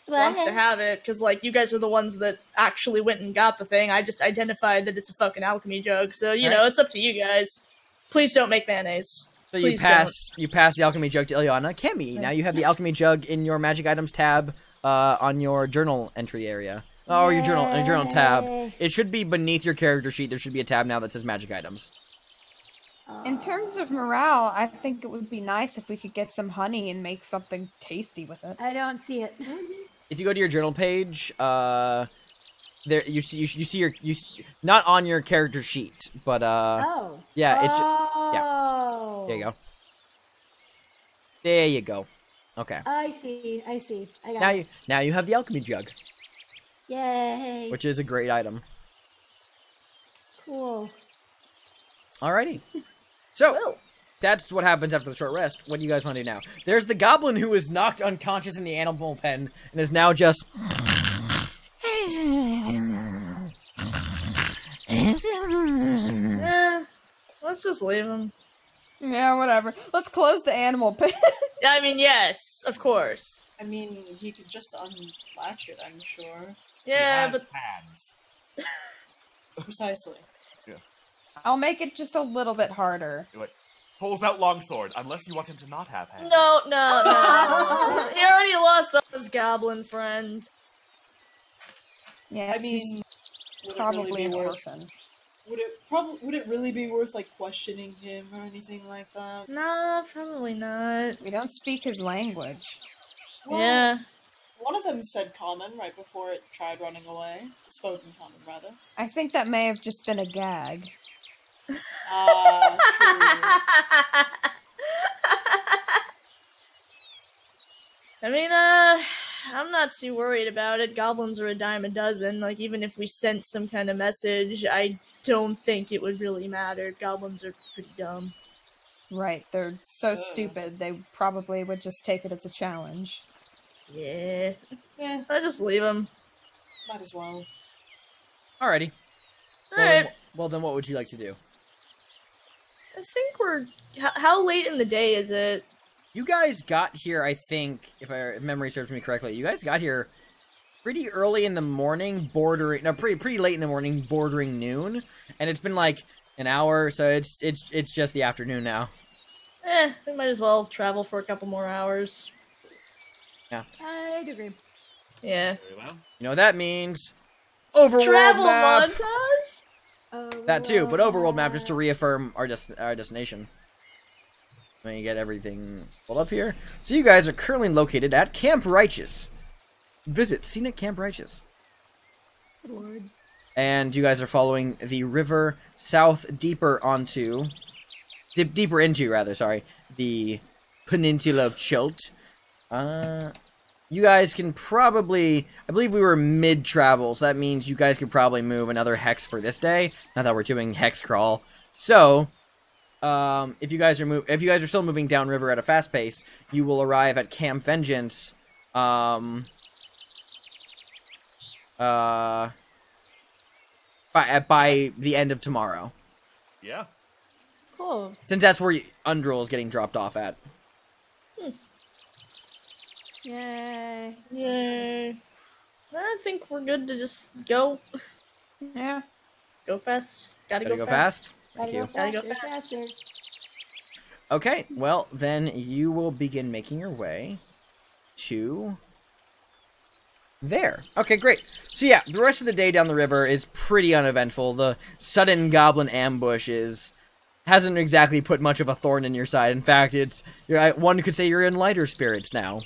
Wants to have it because, like, you guys are the ones that actually went and got the thing. I just identified that it's a fucking alchemy jug, so you know it's up to you guys. Please don't make mayonnaise. So Please you pass the alchemy jug to Ilyana. Kemi, now you have the alchemy jug in your magic items tab on your journal entry area. Oh, your journal tab. It should be beneath your character sheet. There should be a tab now that says magic items. In terms of morale, I think it would be nice if we could get some honey and make something tasty with it. I don't see it. If you go to your journal page, there you see not on your character sheet, but Oh. yeah, Oh. There you go. There you go. Okay. I see. I got it. Now you have the alchemy jug, Yay. which is a great item. Cool. Alrighty. So, that's what happens after the short rest. What do you guys want to do now? There's the goblin who was knocked unconscious in the animal pen and is now just... Let's just leave him. Yeah, whatever. Let's close the animal pen. I mean, yes, of course. I mean, he could just unlatch it, I'm sure. Yeah, but hands. Precisely. I'll make it just a little bit harder. Pulls out longsword, unless you want him to not have hands. no. He already lost all his goblin friends. Yeah, I mean, would probably it an really be worth? orphan. Would it really be worth like questioning him or anything like that? No, probably not. We don't speak his language. Well, Yeah. One of them said common right before it tried running away. Spoken common, rather. I think that may have just been a gag. True. I mean, I'm not too worried about it. Goblins are a dime a dozen. Like, even if we sent some kind of message, I don't think it would really matter. Goblins are pretty dumb. Right, they're so stupid, they probably would just take it as a challenge. Yeah. Yeah, I'll just leave them. might as well. Alrighty. Alright. Well, then what would you like to do? I think we're... How late in the day is it? You guys got here, I think, if memory serves me correctly, you guys got here pretty early in the morning, pretty late in the morning, bordering noon, and it's been like an hour, so it's just the afternoon now. We might as well travel for a couple more hours. I'd agree. Yeah. Very well. You know what that means? Overworld Travel map! montage? That too, but overworld map just to reaffirm our destination. Let me get everything pulled up here. So you guys are currently located at Camp Righteous. Visit Scenic Camp Righteous. Good lord. And you guys are following the river deeper into, the peninsula of Chult. You guys can probably, I believe we were mid-travel, so that means you guys could probably move another hex for this day, now that we're doing hex crawl. So, if you guys are still moving downriver at a fast pace, you will arrive at Camp Vengeance, by the end of tomorrow. Yeah. Cool. Since that's where Undril is getting dropped off at. Yay. Yay. I think we're good to just go. Yeah. Go fast. Gotta Gotta go go fast. fast? Thank you. Gotta go Faster, fast. faster. Okay, well, then you will begin making your way to there. Okay, great. So yeah, the rest of the day down the river is pretty uneventful. The sudden goblin ambush hasn't exactly put much of a thorn in your side. In fact, one could say you're in lighter spirits now.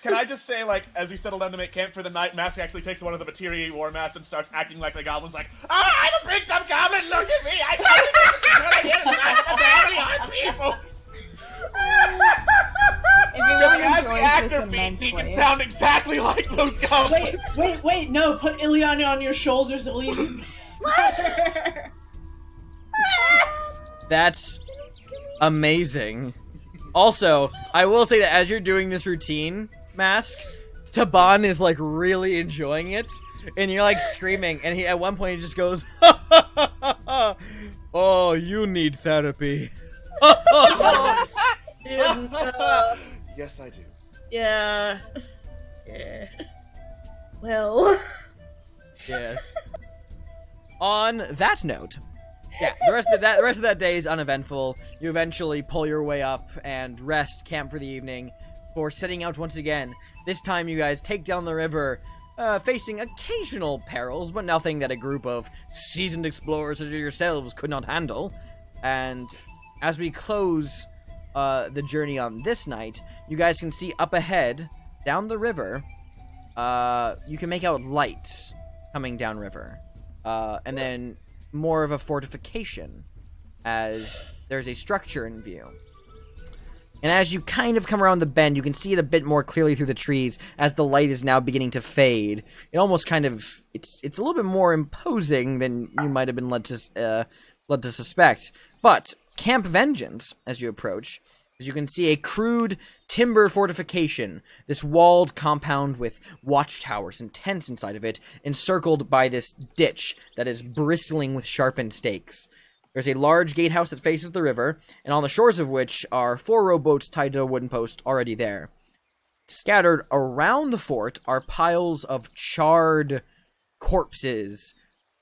Can I just say, like, as we settle down to make camp for the night, Mask actually takes one of the materia war masks and starts acting like the goblin's like, I'm a big dumb goblin, look at me, I can't even people. Everyone As the enjoys actor this feeds, he immensely. can sound exactly like those goblins. Wait, no, put Ileana on your shoulders, Ileana. That's amazing. Also, I will say that as you're doing this routine, Mask, Taban is like really enjoying it, and you're like screaming, and at one point he just goes, "Oh, you need therapy." Yes, I do. Yeah. Yeah. Well. Yes. On that note, yeah, the rest of that day is uneventful. You eventually pull your way up and rest, camp for the evening, before setting out once again. this time you guys take down the river, facing occasional perils, but nothing that a group of seasoned explorers such as yourselves could not handle. And as we close the journey on this night, you guys can see up ahead, down the river, you can make out lights coming downriver. And then more of a fortification, as there's a structure in view. And as you kind of come around the bend, you can see it a bit more clearly through the trees as the light is now beginning to fade. It almost kind of, it's a little bit more imposing than you might have been led to suspect. But Camp Vengeance, as you approach, as you can see a crude timber fortification, this walled compound with watchtowers and tents inside of it, encircled by this ditch that is bristling with sharpened stakes. There's a large gatehouse that faces the river, and on the shores of which are 4 rowboats tied to a wooden post already there. Scattered around the fort are piles of charred corpses,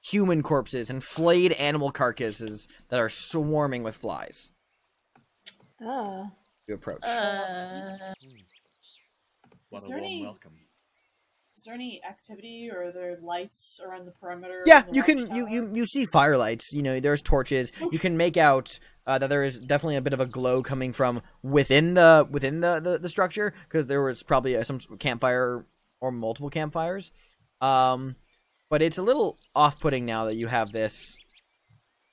human corpses, and flayed animal carcasses that are swarming with flies. You approach. What a warm welcome. Is there any activity, or are there lights around the perimeter? Yeah, you can you see firelights. You know, there's torches. You can make out that there is definitely a bit of a glow coming from within the structure, because there was probably some campfire or multiple campfires. But it's a little off-putting now that you have this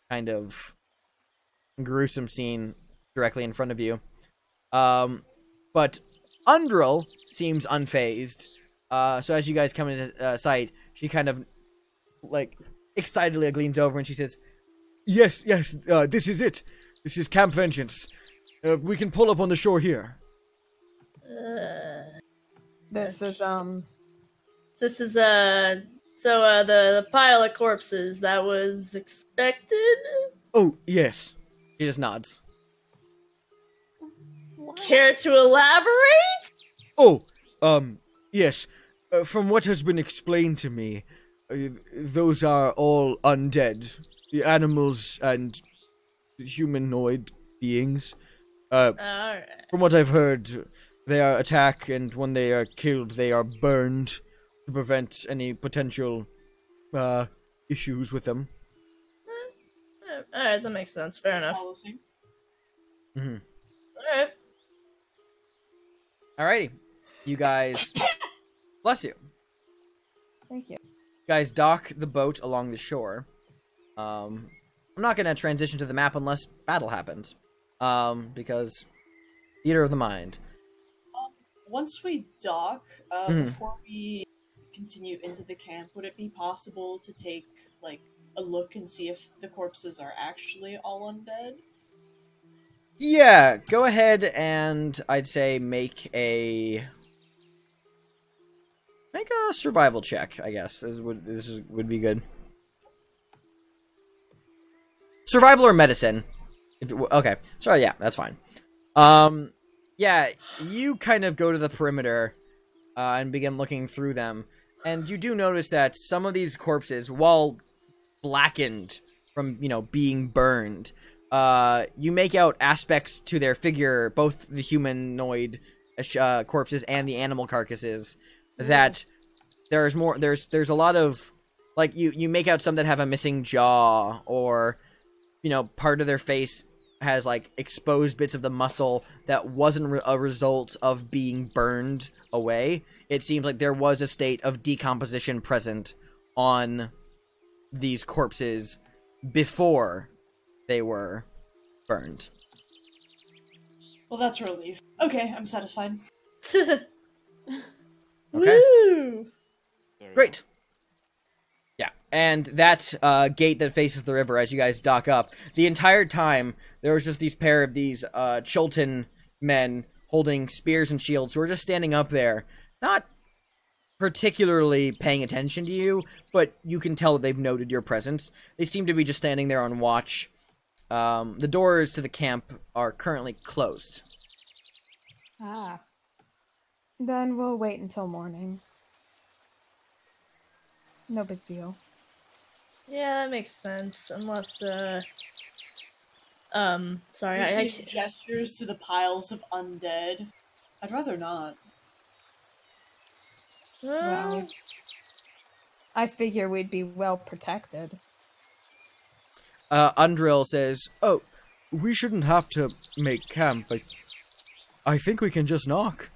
kind of gruesome scene directly in front of you. But Undril seems unfazed. So as you guys come into sight, she kind of, like, excitedly leans over and she says, Yes, this is it. This is Camp Vengeance. We can pull up on the shore here. This is, so, the pile of corpses, that was expected? Oh, yes. She just nods. Care to elaborate? Oh, yes. From what has been explained to me, those are all undead. The animals and humanoid beings. Alright. From what I've heard, they are attacked, and when they are killed, they are burned to prevent any potential issues with them. Alright, that makes sense. Fair enough. Mm-hmm. Alright. Alrighty. You guys... Bless you. Thank you. You guys dock the boat along the shore. I'm not going to transition to the map unless battle happens. Because theater of the mind. Once we dock, before we continue into the camp, would it be possible to take, like, a look and see if the corpses are actually all undead? Yeah, go ahead and I'd say make a survival check, I guess. This would be good. Survival or medicine. Okay. Sorry, yeah, that's fine. Yeah, you kind of go to the perimeter and begin looking through them. And you do notice that some of these corpses, while blackened from, being burned, you make out aspects to their figure, both the humanoid corpses and the animal carcasses, that there's a lot of, like, you make out some that have a missing jaw, or, part of their face has, like, exposed bits of the muscle that wasn't a result of being burned away. It seems like there was a state of decomposition present on these corpses before they were burned. Well, that's a relief. Okay, I'm satisfied. Okay. Woo! Great. Yeah, and that gate that faces the river, as you guys dock up, the entire time there was just these pair of these Chultan men holding spears and shields who were just standing up there, not particularly paying attention to you, but you can tell that they've noted your presence. They seem to be just standing there on watch. The doors to the camp are currently closed. Ah. Then we'll wait until morning. No big deal. Yeah, that makes sense. Unless, sorry, You I see gestures to the piles of undead. I'd rather not. Well, I figure we'd be well protected. Undrill says, "Oh, we shouldn't have to make camp, but I think we can just knock."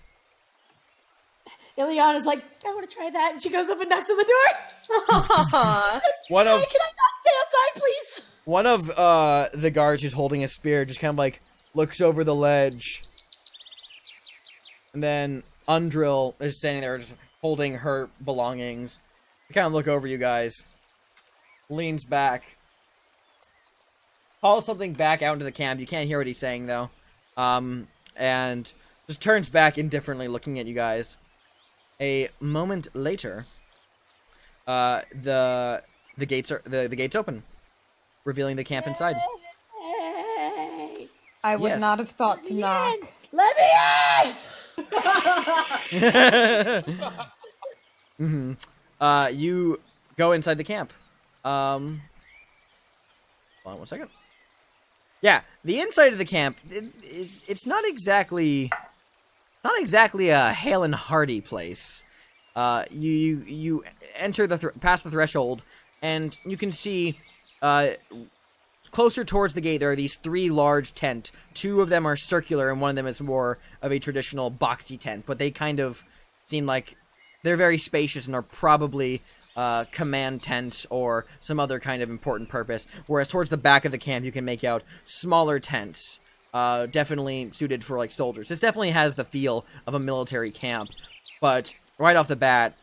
Ileana's like, I want to try that, and she goes up and knocks on the door. One of Can I not stay outside, please? One of the guards who's holding a spear just kind of like looks over the ledge, and then Undrill is standing there just holding her belongings. They kind of look over you guys, leans back, calls something back out into the camp. You can't hear what he's saying though, and just turns back indifferently, looking at you guys. A moment later, the gates open, revealing the camp inside. I would not have thought to knock. Let me in! You go inside the camp. Hold on 1 second. Yeah, the inside of the camp it's not exactly a hale and hearty place. You enter past the threshold, and you can see closer towards the gate there are these 3 large tents. 2 of them are circular, and one of them is more of a traditional boxy tent. But they kind of seem like they're very spacious and are probably command tents or some other kind of important purpose. Whereas towards the back of the camp, you can make out smaller tents. Definitely suited for like soldiers. This definitely has the feel of a military camp, but right off the bat,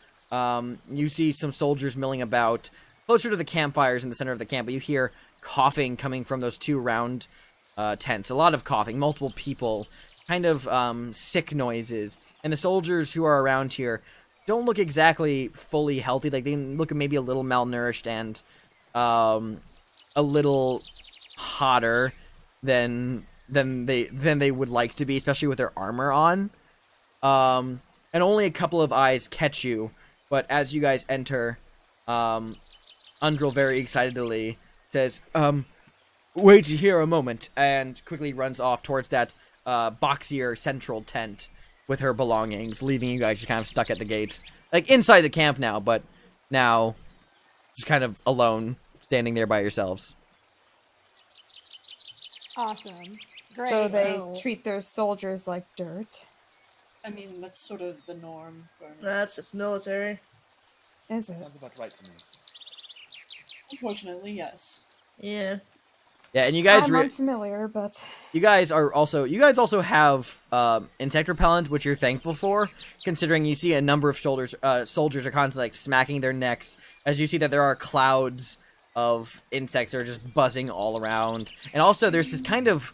you see some soldiers milling about closer to the campfires in the center of the camp, but you hear coughing coming from those 2 round tents. A lot of coughing, multiple people, kind of sick noises, and the soldiers who are around here don't look exactly fully healthy. Like, they look maybe a little malnourished and a little hotter than they would like to be, especially with their armor on. And only a couple of eyes catch you, but as you guys enter, Undrill very excitedly says, "Wait here a moment," and quickly runs off towards that boxier central tent with her belongings, leaving you guys just kind of stuck at the gate. Like, inside the camp now, but now just kind of alone, standing there by yourselves. Awesome. Great. So they treat their soldiers like dirt. I mean, that's sort of the norm. That's just military. Is it? Sounds about right to me. Unfortunately, yes. Yeah. Yeah, and you guys I'm unfamiliar, but you guys also have insect repellent, which you're thankful for, considering you see a number of soldiers are constantly like smacking their necks as you see that there are clouds of insects that are just buzzing all around. And also there's this kind of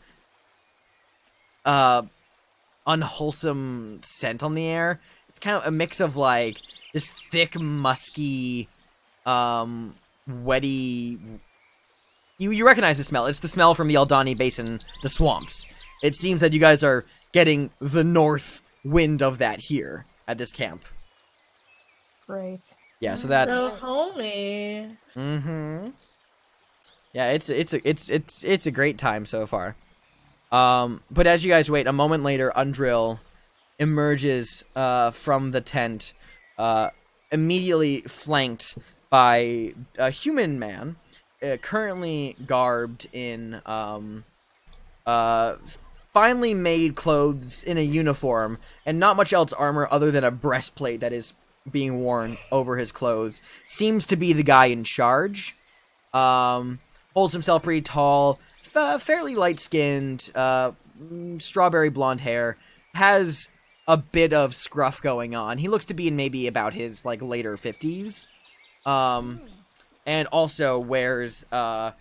unwholesome scent on the air. It's kind of a mix of like this thick, musky, wetty. You recognize the smell. It's the smell from the Eldani Basin, the swamps. It seems that you guys are getting the north wind of that here at this camp. great. Yeah, so that's So homey. Mm-hmm. Yeah, it's a great time so far. But as you guys wait, a moment later, Undrill emerges from the tent, immediately flanked by a human man, currently garbed in finely made clothes in a uniform, and not much else armor other than a breastplate that is being worn over his clothes. Seems to be the guy in charge. Holds himself pretty tall, fairly light-skinned, strawberry blonde hair, has a bit of scruff going on. He looks to be in maybe about his like later 50s. And also wears a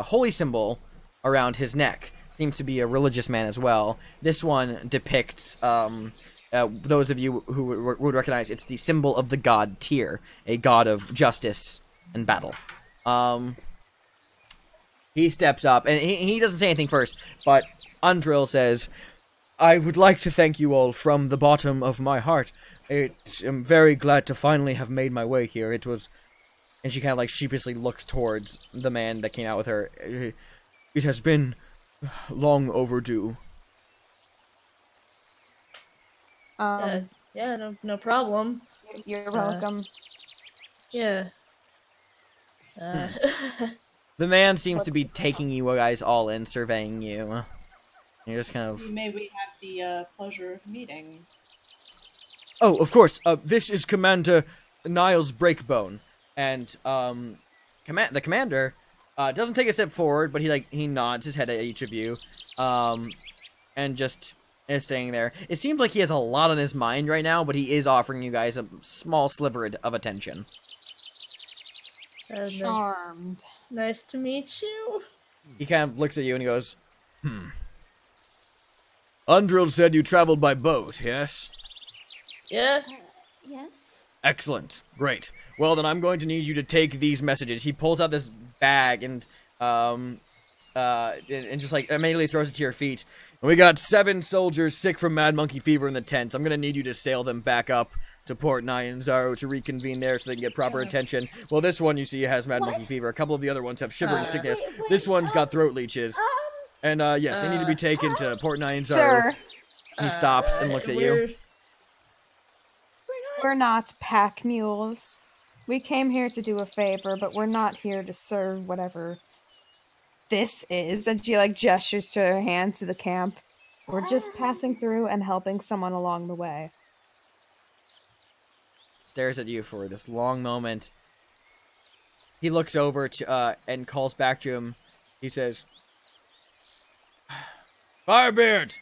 holy symbol around his neck. Seems to be a religious man as well. This one depicts those of you who would recognize it's the symbol of the god Tyr, a god of justice and battle. He steps up, and he doesn't say anything first, but Undrill says, "I would like to thank you all from the bottom of my heart. I'm very glad to finally have made my way here. It was..." And she kind of like sheepishly looks towards the man that came out with her. "It has been long overdue." Yeah, no problem. You're welcome. Yeah. The man seems to be taking you guys all in, surveying you. You're just kind of... May we have the pleasure of meeting? Oh, of course. This is Commander Niles Breakbone. And, the commander, doesn't take a step forward, but he nods his head at each of you. And just is staying there. It seems like he has a lot on his mind right now, but he is offering you guys a small sliver of attention. Charmed. Nice to meet you. He kind of looks at you and he goes, Undrill said you traveled by boat, yes? Yeah. Yes. Excellent. Great. Well, then I'm going to need you to take these messages. He pulls out this bag and just, like, immediately throws it to your feet. We got 7 soldiers sick from mad monkey fever in the tents. I'm going to need you to sail them back up to Port Nyanzaru to reconvene there so they can get proper attention. Well, this one, you see, has mad monkey fever. A couple of the other ones have shivering sickness. Wait, This one's got throat leeches. And, yes, they need to be taken to Port Nyanzaru. Sir, He stops and looks at you. we're not pack mules. We came here to do a favor, but we're not here to serve whatever this is. And she, like, gestures to her hands to the camp. We're just passing through and helping someone along the way. Stares at you for this long moment. He looks over to and calls back to him. He says, Firebeard!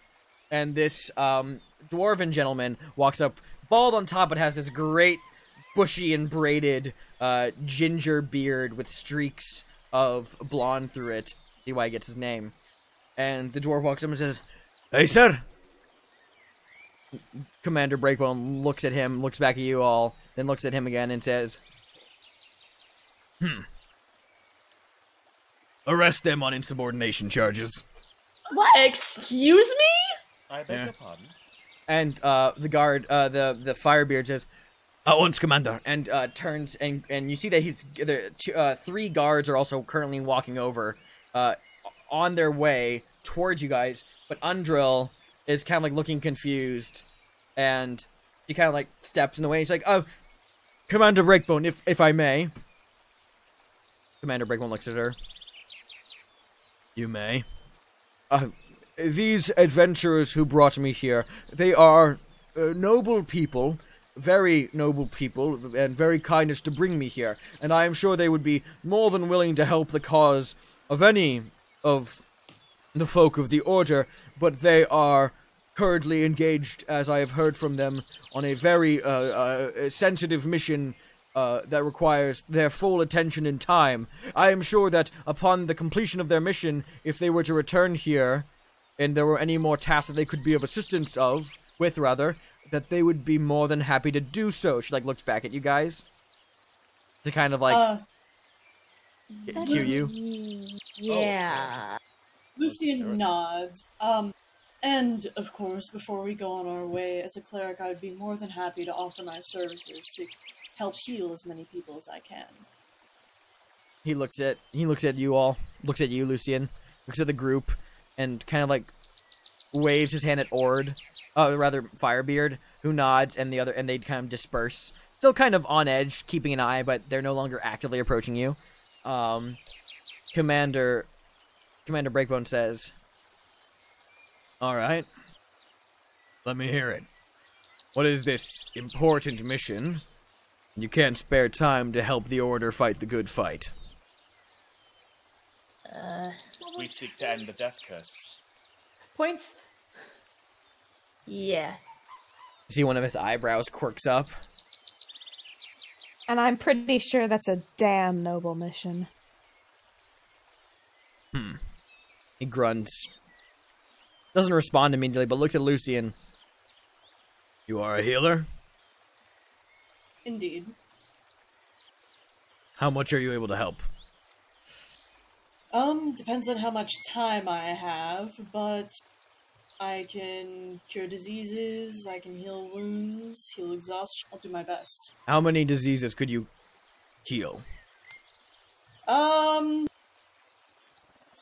And this dwarven gentleman walks up, bald on top, but has this great bushy and braided ginger beard with streaks of blonde through it. See why he gets his name. And the dwarf walks up and says, Hey, sir! Commander Breakbone looks at him, looks back at you all, then looks at him again and says, Arrest them on insubordination charges. What? Excuse me? I beg your pardon. And the guard, the Firebeard says, At once, Commander. And turns, and you see that 3 guards are also currently walking over on their way towards you guys, but Undrill is kind of like looking confused, and he kind of like steps in the way. He's like, Commander Breakbone, if I may. Commander Breakbone looks at her. You may. These adventurers who brought me here, they are noble people, very noble people, and very kindness to bring me here, and I am sure they would be more than willing to help the cause of any of the folk of the Order, but they are currently engaged, as I have heard from them, on a very sensitive mission that requires their full attention and time. I am sure that upon the completion of their mission, if they were to return here, and there were any more tasks that they could be of assistance with, that they would be more than happy to do so. She, like, looks back at you guys to kind of, like, cue you. Yeah. Lucian nods. And, of course, before we go on our way, as a cleric, I would be more than happy to offer my services to help heal as many people as I can. He looks at you all, looks at you, Lucian, looks at the group, and kind of, like, waves his hand at Ord, Firebeard, who nods, and they kind of disperse. Still kind of on edge, keeping an eye, but they're no longer actively approaching you. Commander Breakbone says, All right. Let me hear it. What is this important mission? You can't spare time to help the Order fight the good fight. We seek to end the death curse. Points. Yeah. You see one of his eyebrows quirks up. And I'm pretty sure that's a damn noble mission. He grunts. Doesn't respond immediately, but looks at Lucian. You are a healer? Indeed. How much are you able to help? Depends on how much time I have, but I can cure diseases, I can heal wounds, heal exhaustion. I'll do my best. How many diseases could you heal?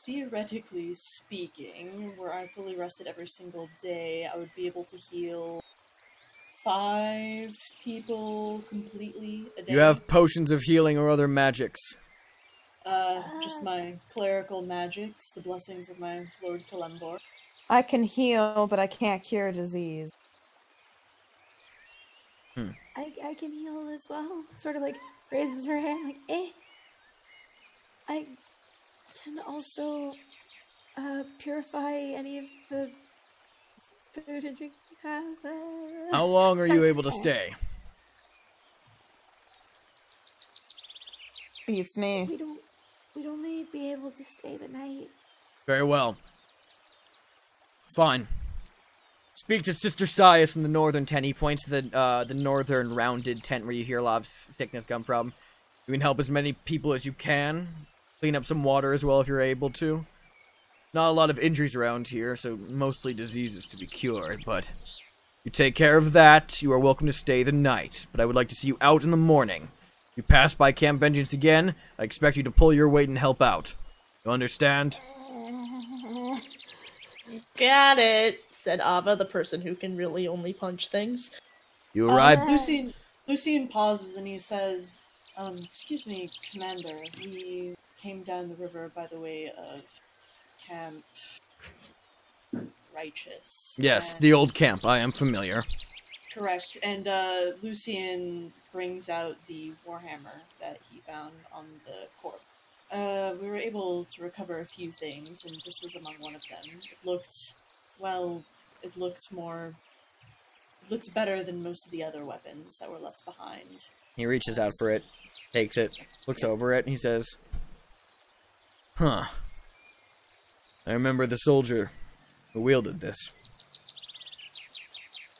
Theoretically speaking, were I fully rested every single day, I would be able to heal 5 people completely a day. You have potions of healing or other magics? Just my clerical magics, the blessings of my Lord Kalembor. I can heal, but I can't cure disease. I can heal as well. Sort of like raises her hand, like, I can also purify any of the food and drink you have. How long are you able to stay? Beats me. We'd only be able to stay the night. Very well. Fine. Speak to Sister Sias in the northern tent. He points to the northern rounded tent where you hear a lot of sickness come from. You can help as many people as you can. Clean up some water as well if you're able to. Not a lot of injuries around here, so mostly diseases to be cured, but you take care of that. You are welcome to stay the night, but I would like to see you out in the morning. If you pass by Camp Vengeance again, I expect you to pull your weight and help out. You understand? Got it, said Ava, the person who can really only punch things. You arrived. Lucien pauses and he says, excuse me, Commander, we came down the river by the way of Camp Righteous. Yes, the old camp. I am familiar. Correct. And Lucien brings out the warhammer that he found on the corpse. We were able to recover a few things, and this was among one of them. It looked better than most of the other weapons that were left behind. He reaches out for it, takes it, looks over it, and he says, "Huh. I remember the soldier who wielded this.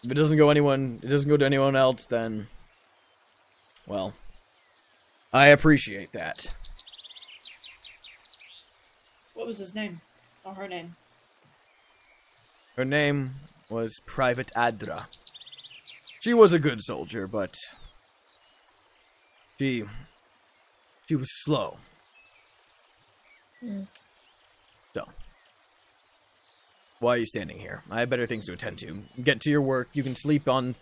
If it doesn't go to anyone else, then, well, I appreciate that." What was his name? Or her name? Her name was Private Adra. She was a good soldier, but she was slow. So, why are you standing here? I have better things to attend to. Get to your work. You can sleep on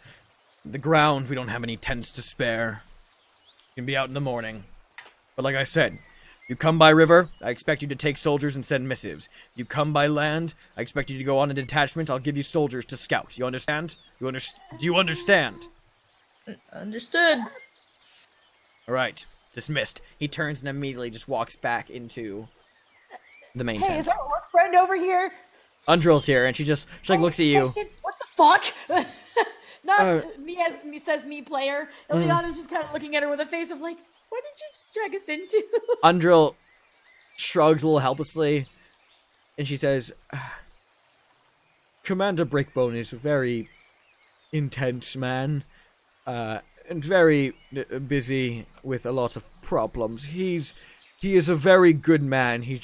the ground. We don't have any tents to spare. You can be out in the morning. But like I said, you come by river, I expect you to take soldiers and send missives. You come by land, I expect you to go on a detachment. I'll give you soldiers to scout. You understand? Do you understand? Understood. Alright, dismissed. He turns and immediately just walks back into the main tent. Hey, is our work friend over here? Undrill's here, and she like looks at you. Question, what the fuck? Not me says me player. Eliana's just kind of looking at her with a face of like, what did you just drag us into? Undrill shrugs a little helplessly, and she says, Commander Breakbone is a very intense man, and very busy with a lot of problems. He is a very good man. He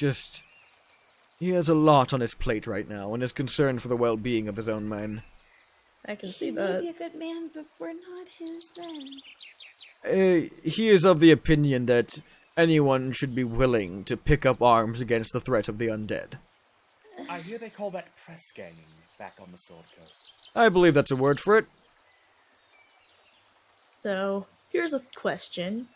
has a lot on his plate right now, and is concerned for the well-being of his own men. I can see He that. may be a good man, but we're not his men. He is of the opinion that anyone should be willing to pick up arms against the threat of the undead. I hear they call that press ganging back on the Sword Coast. I believe that's a word for it. So, here's a question.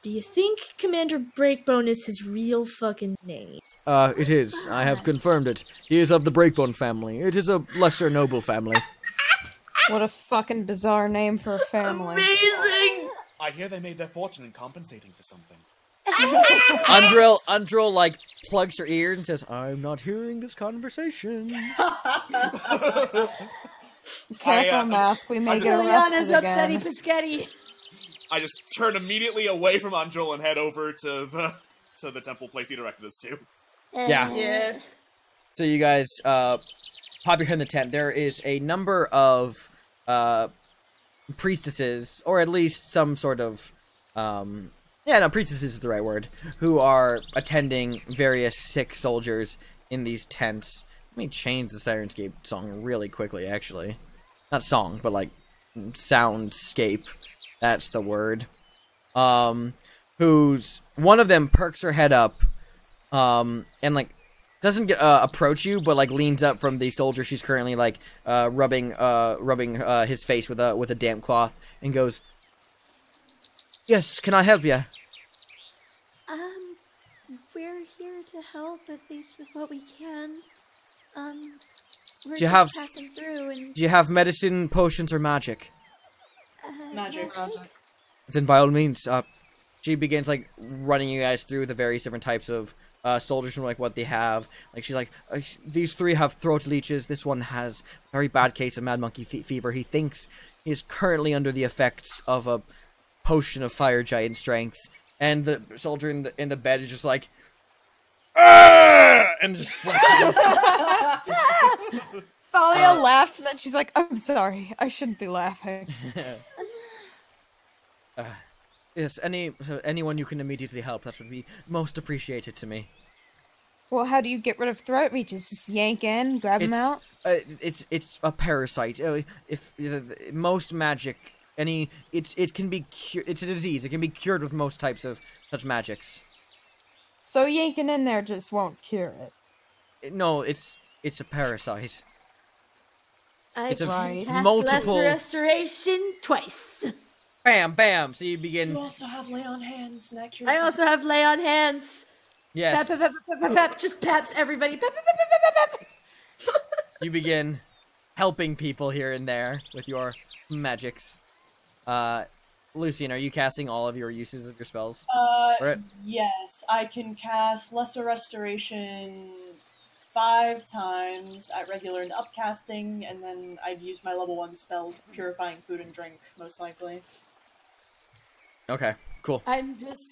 Do you think Commander Breakbone is his real fucking name? It is. I have confirmed it. He is of the Breakbone family. It is a lesser noble family. What a fucking bizarre name for a family. Amazing! I hear they made their fortune in compensating for something. Undrill, like, plugs her ear and says, I'm not hearing this conversation. Careful, Mask. We may get arrested again. Piscetti. I just turn immediately away from Undrill and head over to the temple place he directed us to. Yeah. So you guys, pop your head in the tent. There is a number of, priestesses, or at least some sort of, priestesses is the right word, who are attending various sick soldiers in these tents. Let me change the Sirenscape song really quickly, actually. Not song, but, like, soundscape. That's the word. One of them perks her head up, and, like, doesn't approach you, but like leans up from the soldier she's currently like rubbing his face with a damp cloth, and goes, "Yes, can I help you?" We're here to help, at least with what we can. We're Do you have passing through, and do you have medicine, potions, or magic? Magic. Then by all means, she begins like running you guys through the various different types of soldiers and like what they have. Like she's like, these 3 have throat leeches. This one has a very bad case of mad monkey fever. He thinks he is currently under the effects of a potion of fire giant strength. And the soldier in the bed is just like, and just flexes. Thalia laughs, and then she's like, "I'm sorry. I shouldn't be laughing." Yes, anyone you can immediately help, that would be most appreciated to me. Well, how do you get rid of throat leeches? Just yank in, grab them out? It's a parasite. If most magic, it can be it's a disease. It can be cured with most types of such magics. So yanking in there just won't cure it. No, it's a parasite. It's a cast multiple Lesser Restoration twice. Bam, bam. So you begin. You also have lay on hands, and that cures. I also have lay on hands. Yes. Pep, pep, pep, pep, pep, just peps everybody. Pep, pep, pep, pep, pep, pep. You begin helping people here and there with your magics. Lucian, are you casting all of your uses of your spells? Yes, I can cast Lesser Restoration 5 times at regular and upcasting, and then I've used my level 1 spells, Purifying Food and Drink, most likely. Okay, cool. I'm just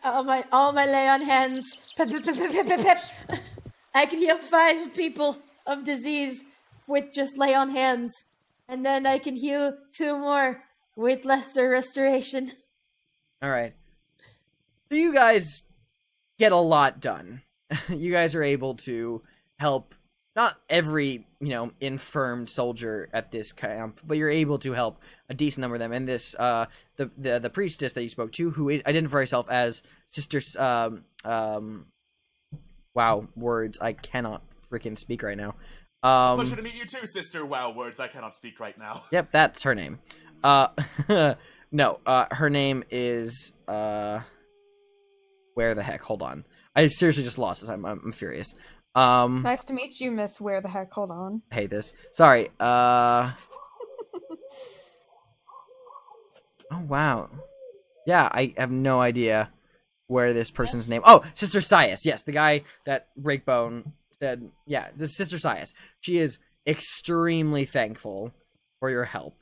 all my lay on hands. Pep, pep, pep, pep, pep, pep. I can heal 5 people of disease with just lay on hands, and then I can heal 2 more with Lesser Restoration. All right. So you guys get a lot done. You guys are able to help not every, infirmed soldier at this camp, but you're able to help a decent number of them. And this, the priestess that you spoke to, who identified herself as Sister, wow, words, I cannot freaking speak right now. Pleasure to meet you too, Sister. Wow, words, I cannot speak right now. Yep, that's her name. No, her name is, where the heck? Hold on. I seriously just lost this. I'm furious. Nice to meet you, Miss Where the Heck. Hold on. I hate this. Sorry. Oh, wow. Yeah, I have no idea where this person's name... Oh, Sister Sias. Yes, the guy that Breakbone said... Yeah, this Sister Sias. She is extremely thankful for your help.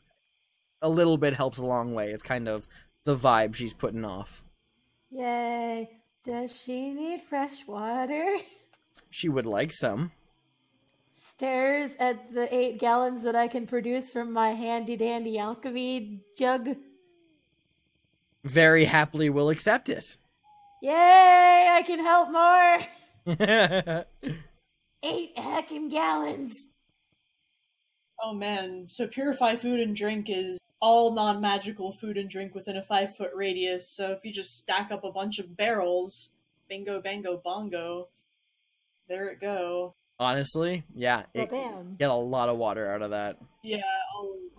A little bit helps a long way. It's kind of the vibe she's putting off. Yay. Does she need fresh water? She would like some. Stares at the 8 gallons that I can produce from my handy-dandy alchemy jug. Very happily will accept it. Yay! I can help more! 8 heckin' gallons! Oh man, so Purify Food and Drink is all non-magical food and drink within a 5-foot radius, so if you just stack up a bunch of barrels, bingo, bango, bongo, there it go. Honestly, yeah, get a lot of water out of that. Yeah,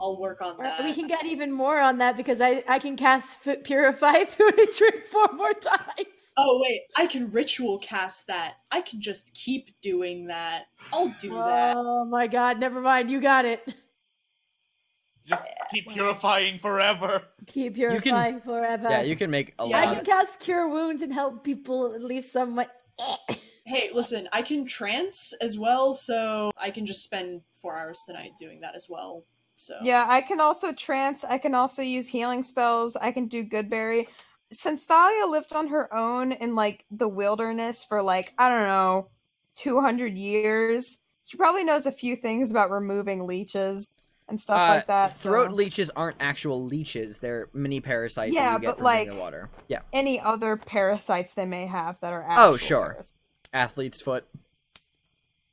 I'll work on that. We can get even more on that because I can cast Purify Food and Drink 4 more times. Oh wait, I can ritual cast that. I can just keep doing that. I'll do that. Oh my god, never mind, you got it. Just keep purifying forever. Keep purifying forever. Yeah, you can make a lot. I can cast Cure Wounds and help people at least somewhat. Hey, listen, I can trance as well, so I can just spend 4 hours tonight doing that as well. So yeah, I can also trance. I can also use healing spells. I can do Goodberry. Since Thalia lived on her own in, the wilderness for, I don't know, 200 years, she probably knows a few things about removing leeches and stuff like that. Throat leeches aren't actual leeches. They're mini parasites that you get from drinking the water. Yeah. Any other parasites they may have that are actual parasites. Athlete's foot.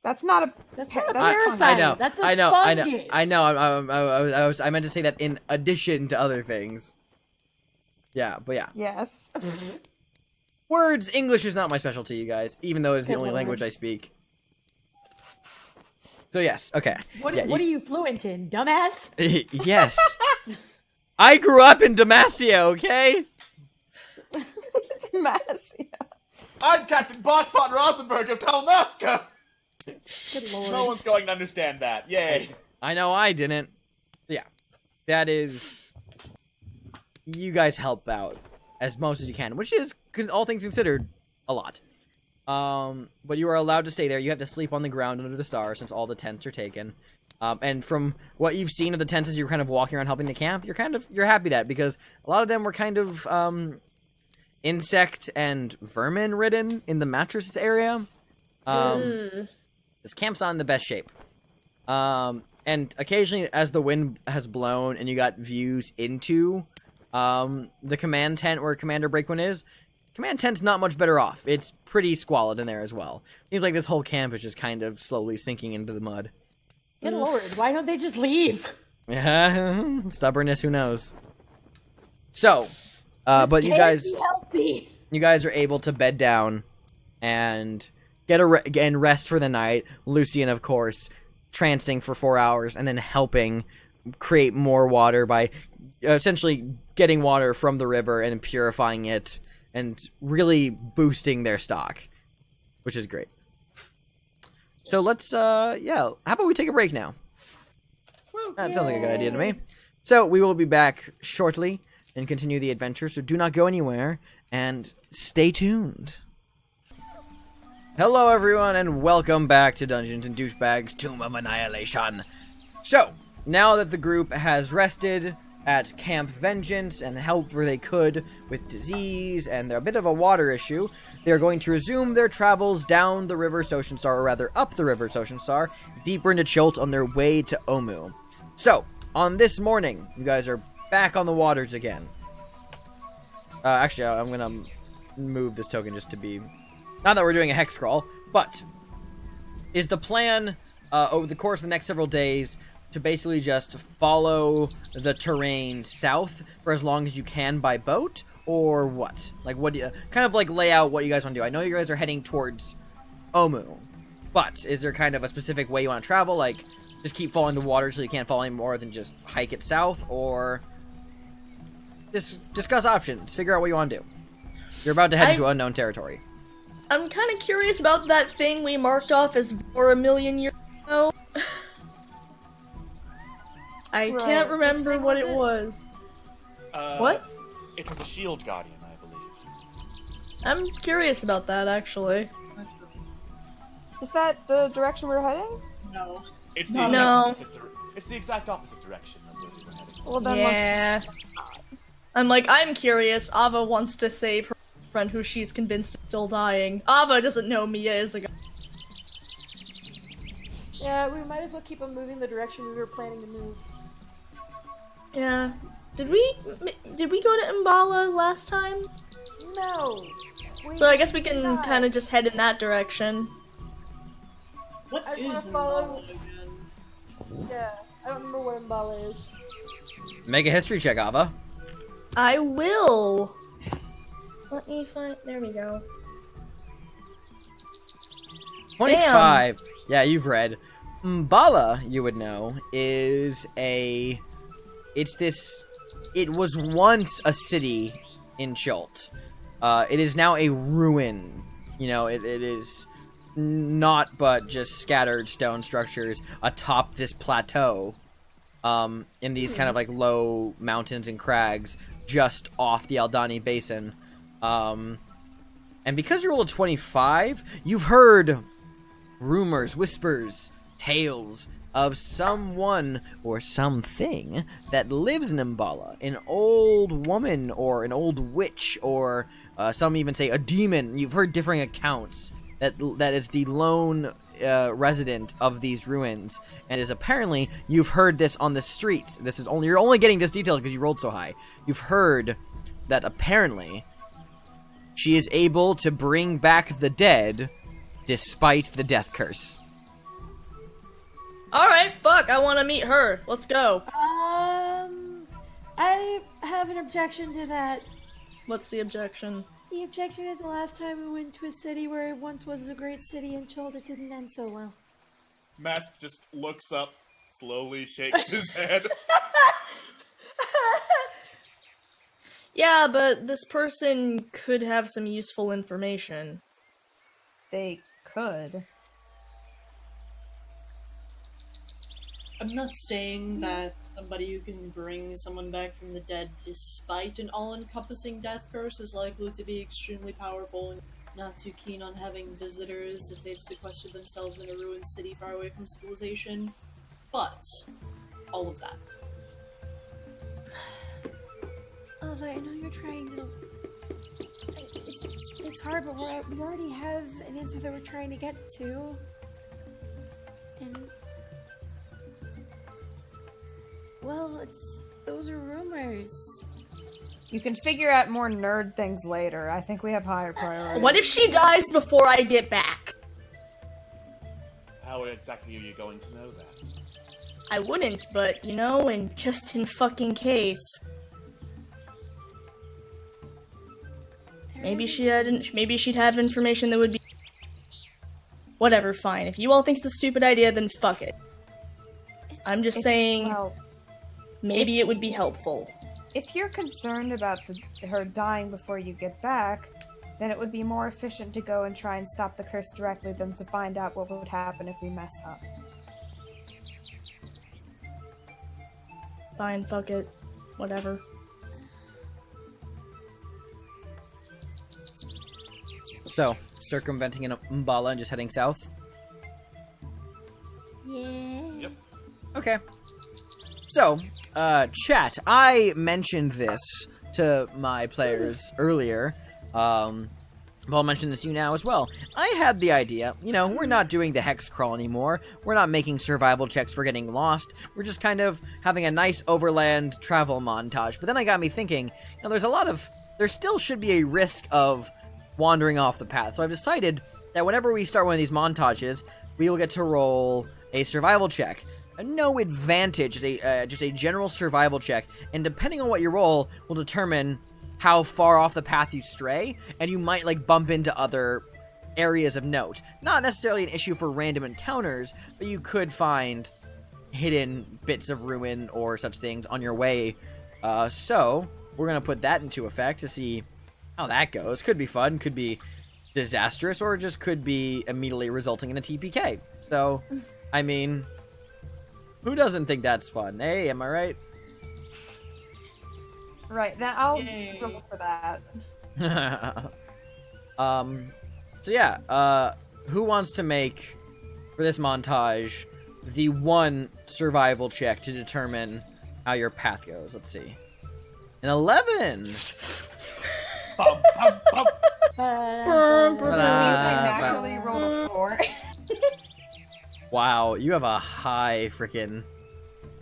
That's not a parasite. I know. That's a fungus. I know. I meant to say that in addition to other things. Yeah, but yeah. Yes. Words, English is not my specialty, you guys, even though it's the only language I speak. So yes, okay. What are you fluent in, dumbass? Yes. I grew up in Demacia, okay? Demacia. I'm Captain Bosch von Rosenberg of Talmasca! Good lord. No one's going to understand that. Yay. I know I didn't. Yeah. That is... You guys help out as most as you can, which is, all things considered, a lot. But you are allowed to stay there. You have to sleep on the ground under the stars since all the tents are taken. And from what you've seen of the tents as you're kind of walking around helping the camp, you're happy that, because a lot of them were kind of, insect and vermin ridden in the mattresses area. This camp's not in the best shape. And occasionally as the wind has blown and you got views into the command tent where Commander Breakwin is, command tent's not much better off. It's pretty squalid in there as well. Seems like this whole camp is just kind of slowly sinking into the mud. Good lord, why don't they just leave? Yeah, stubbornness, who knows. So, but you guys are able to bed down and get and rest for the night. Lucian, of course, trancing for 4 hours and then helping create more water by essentially getting water from the river and purifying it and really boosting their stock, which is great. So let's, how about we take a break now? That sounds like a good idea to me. So we will be back shortly and continue the adventure, so do not go anywhere, and stay tuned. Hello everyone, and welcome back to Dungeons & Douchebags Tomb of Annihilation. So, now that the group has rested at Camp Vengeance and helped where they could with disease and a bit of a water issue, they're going to resume their travels down the River Soshenstar, or rather up the River Soshenstar, deeper into Chult on their way to Omu. So, on this morning, you guys are back on the waters again. Actually, I'm gonna move this token just to be... Not that we're doing a hex crawl, but... Is the plan, over the course of the next several days, to basically just follow the terrain south for as long as you can by boat? Or what? Like, what do you... Kind of, like, lay out what you guys want to do. I know you guys are heading towards Omu, but is there kind of a specific way you want to travel? Like, just keep following the water so you can't fall any more than just hike it south? Or... Just discuss options. Figure out what you want to do. You're about to head into unknown territory. I'm kind of curious about that thing we marked off as for 1,000,000 years ago. I can't remember what it was. What? It was a shield guardian, I believe. I'm curious about that, actually. Is that the direction we're heading? No. It's the exact opposite direction of where we were heading. Well, then Yeah. I'm curious. Ava wants to save her friend who she's convinced is still dying. Ava doesn't know Mia is a guy. Yeah, we might as well keep on moving the direction we were planning to move. Yeah. Did we go to Mbala last time? No. So I guess we can kind of just head in that direction. What I is wanna follow- Mbala again? Yeah, I don't remember what Mbala is. Make a history check, Ava. I will. Let me find. There we go. 25. Damn. Yeah, you've read. Mbala, you would know, is a... It was once a city in Chult. It is now a ruin. You know, it is not but just scattered stone structures atop this plateau. In these kind of like low mountains and crags just off the Aldani Basin. And because you rolled a 25, you've heard rumors, whispers, tales of someone or something that lives in Mbala. An old woman or an old witch or some even say a demon. You've heard differing accounts that is the lone resident of these ruins, and is apparently you've heard this on the streets. This is you're only getting this detail because you rolled so high. You've heard that apparently she is able to bring back the dead despite the death curse. Alright, fuck, I want to meet her. Let's go. I have an objection to that. What's the objection? The objection is the last time we went to a city where it once was a great city in Chult, it didn't end so well. Mask just looks up, slowly shakes his head. Yeah, but this person could have some useful information. They could. I'm not saying that somebody who can bring someone back from the dead despite an all-encompassing death curse is likely to be extremely powerful and not too keen on having visitors if they've sequestered themselves in a ruined city far away from civilization. But, all of that. Although I know you're trying to... It's hard, but we already have an answer that we're trying to get to. And... well, those are rumors. You can figure out more nerd things later. I think we have higher priorities. What if she dies before I get back? How exactly are you going to know that? I wouldn't, but, you know, just in fucking case. Maybe she'd have information that would be... whatever, fine. If you all think it's a stupid idea, then fuck it. I'm just saying, well, maybe it would be helpful. if you're concerned about her dying before you get back, then it would be more efficient to go and try and stop the curse directly than to find out what would happen if we mess up. Fine, fuck it. Whatever. So, circumventing an Umbala and just heading south? Yeah. Yep. Okay. So, chat, I mentioned this to my players earlier. I'll mention this to you now as well. I had the idea, you know, we're not doing the hex crawl anymore. We're not making survival checks for getting lost. We're just kind of having a nice overland travel montage. But then I got me thinking, you know, there still should be a risk of wandering off the path. So I've decided that whenever we start one of these montages, we will get to roll a survival check. No advantage, just a general survival check. And depending on what you roll will determine how far off the path you stray, and you might, like, bump into other areas of note. Not necessarily an issue for random encounters, but you could find hidden bits of ruin or such things on your way. So, we're gonna put that into effect to see how that goes. Could be fun, could be disastrous, or just could be immediately resulting in a TPK. So, I mean, who doesn't think that's fun? Hey, am I right? Right, now I'll Yay. roll for that. So yeah, who wants to make, for this montage, the one survival check to determine how your path goes? Let's see. An 11! Bum, bum, bum. That means I naturally rolled a 4. Wow, you have a high freaking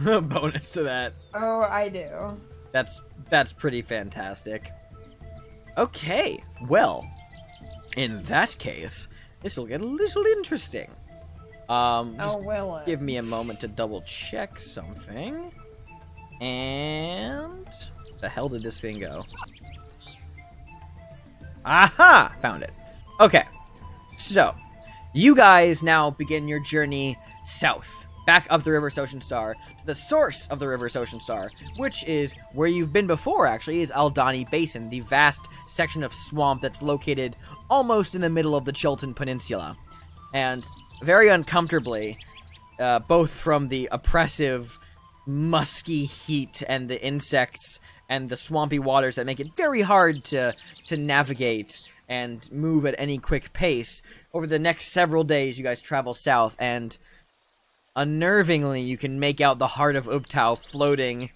bonus to that. Oh, I do. That's pretty fantastic. Okay, well, in that case, this will get a little interesting. Just will it? give me a moment to double check something. And the hell did this thing go? Aha! Found it. Okay, so you guys now begin your journey south. Back up the River's Ocean Star, to the source of the River's Ocean Star, which is where you've been before, actually, is Aldani Basin, the vast section of swamp that's located almost in the middle of the Chilton Peninsula. And very uncomfortably, both from the oppressive, musky heat and the insects and the swampy waters that make it very hard to navigate and move at any quick pace, over the next several days you guys travel south, and unnervingly, you can make out the heart of Ubtao floating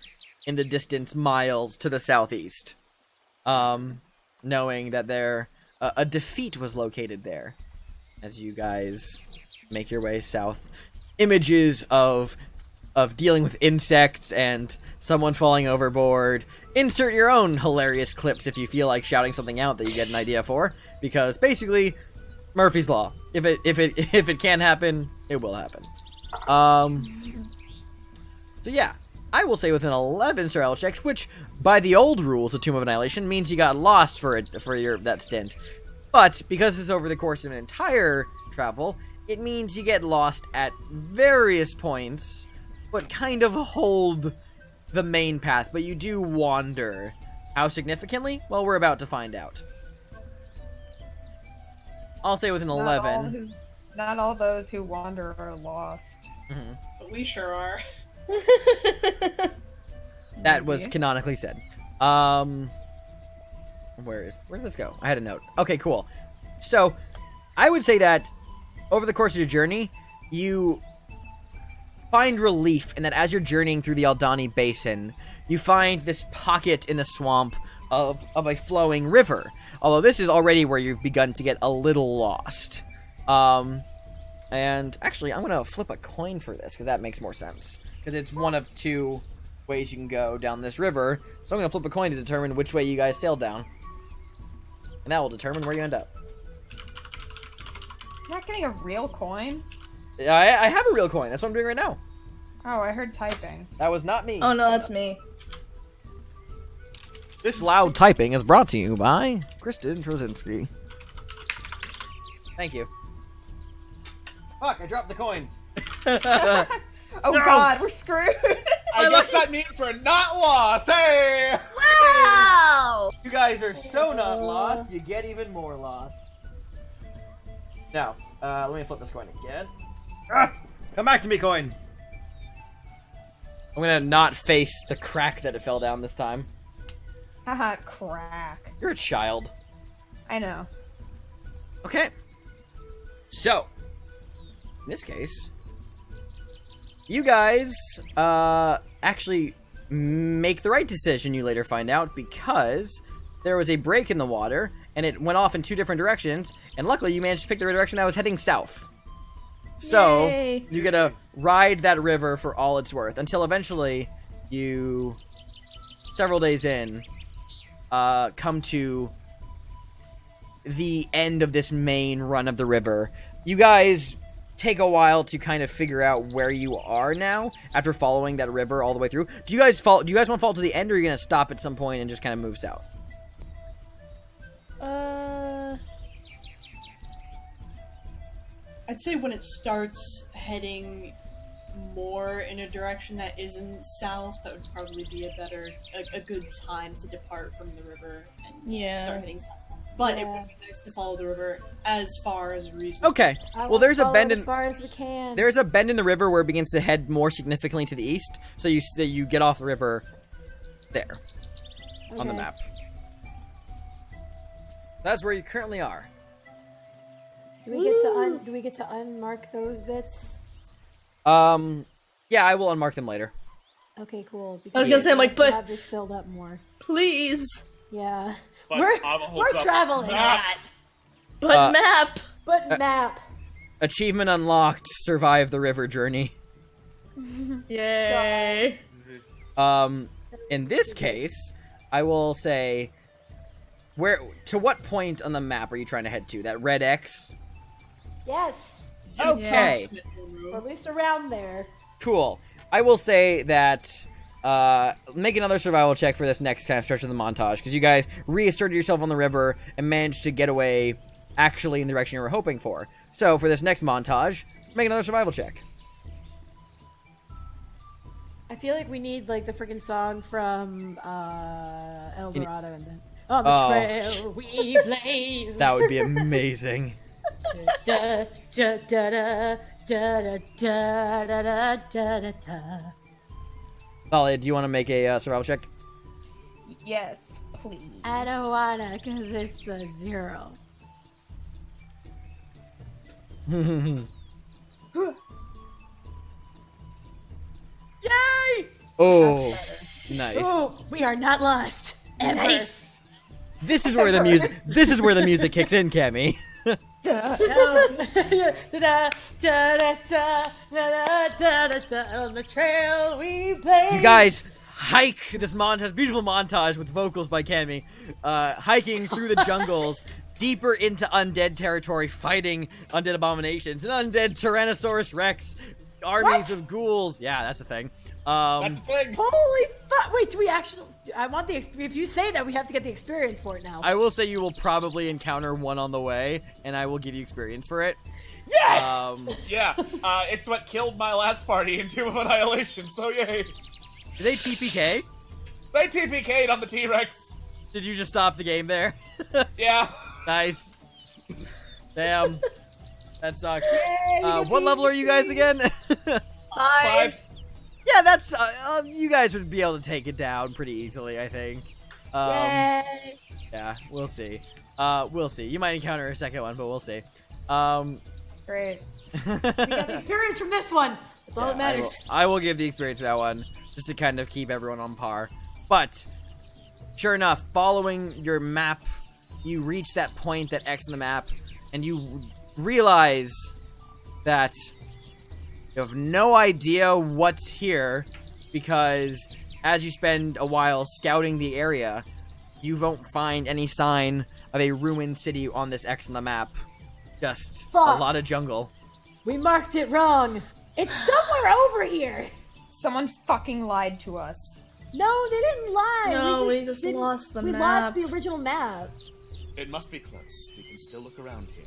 in the distance miles to the southeast. Knowing that a defeat was located there as you guys make your way south. Images of dealing with insects and someone falling overboard. Insert your own hilarious clips if you feel like shouting something out that you get an idea for, because basically, Murphy's Law. If it can happen, it will happen. So yeah, I will say with an 11 survival checks, which by the old rules of Tomb of Annihilation means you got lost for that stint. But because it's over the course of an entire travel, it means you get lost at various points, but kind of hold the main path, but you do wander. How significantly? Well, we're about to find out. I'll say with an 11. Not all those who wander are lost. Mm-hmm. But we sure are. That was canonically said. Where did this go? I had a note. Okay, cool. So, I would say that over the course of your journey, you find relief in that as you're journeying through the Aldani Basin, you find this pocket in the swamp of a flowing river. Although this is already where you've begun to get a little lost. And actually, I'm going to flip a coin for this, because that makes more sense. Because it's one of two ways you can go down this river. So I'm going to flip a coin to determine which way you guys sail down. And that will determine where you end up. You're not getting a real coin? I have a real coin. That's what I'm doing right now. Oh, I heard typing. That was not me. Oh no, that's me. This loud typing is brought to you by Kristen Trozinski. Thank you. Fuck, I dropped the coin. Oh no! God, we're screwed. I guess that means we're not lost. Hey! Wow! You guys are so not lost, you get even more lost. Now, let me flip this coin again. Come back to me, coin. I'm gonna not face the crack that it fell down this time. Haha, crack. You're a child. I know. Okay. So, in this case, you guys actually make the right decision, you later find out, because there was a break in the water, and it went off in two different directions, and luckily you managed to pick the direction that was heading south. So, Yay. you get to ride that river for all it's worth, until eventually you, several days in, come to the end of this main run of the river. You guys take a while to kind of figure out where you are now after following that river all the way through. Do you guys want to fall to the end, or are you going to stop at some point and just kind of move south? I'd say when it starts heading more in a direction that isn't south, that would probably be a good time to depart from the river and start heading south. But it would be nice to follow the river as far as reasonable. Okay. Well, there's a bend in as far as we can. There's a bend in the river where it begins to head more significantly to the east, so you get off the river there on the map. That's where you currently are. Do we get to unmark those bits? Yeah, I will unmark them later. Okay, cool. I was gonna say, I'm like, but have this filled up more. Please. Yeah. But We're traveling. Map. But map. Achievement unlocked. Survive the river journey. Yay. In this case, I will say, to what point on the map are you trying to head to? That red X? Yes. Okay. Or at least around there. Cool. I will say that make another survival check for this next kind of stretch of the montage, because you guys reasserted yourself on the river and managed to get away actually in the direction you were hoping for. So for this next montage, make another survival check. I feel like we need like the freaking song from El Dorado and then on the trail we blaze. That would be amazing. da, da, da, da, da, da, da, da, da, da, da. Molly, do you want to make a survival check? Yes, please. I don't wanna, cause it's a 0. Yay! Oh, nice. Oh, we are not lost. Ever. Nice. This is where the music. This is where the music kicks in, Cammy. On the trail we blaze. You guys hike this montage, beautiful montage with vocals by Cammy, hiking through the jungles, deeper into undead territory, fighting undead abominations, an undead Tyrannosaurus Rex, armies of ghouls. Yeah, that's a thing. That's the thing. Holy fuck! Wait, do we actually? I want the. If you say that, we have to get the experience for it now. I will say you will probably encounter one on the way, and I will give you experience for it. Yes! Yeah, it's what killed my last party in Tomb of Annihilation, so yay. Did they TPK? They TPK'd on the T-Rex. Did you just stop the game there? Yeah. Nice. Damn. That sucks. Yay, what level are you guys again? 5. Yeah, that's, you guys would be able to take it down pretty easily, I think. Yay! Yeah, we'll see. We'll see. You might encounter a second one, but we'll see. Great. We got the experience from this one. That's all that matters. I will give the experience for that one, just to kind of keep everyone on par. But, sure enough, following your map, you reach that point, that X in the map, and you realize that you have no idea what's here, because as you spend a while scouting the area, you won't find any sign of a ruined city on this X on the map. Just a lot of jungle. We marked it wrong. It's somewhere over here. Someone fucking lied to us. No, they didn't lie. No, we just lost the map. We lost the original map. It must be close. We can still look around here.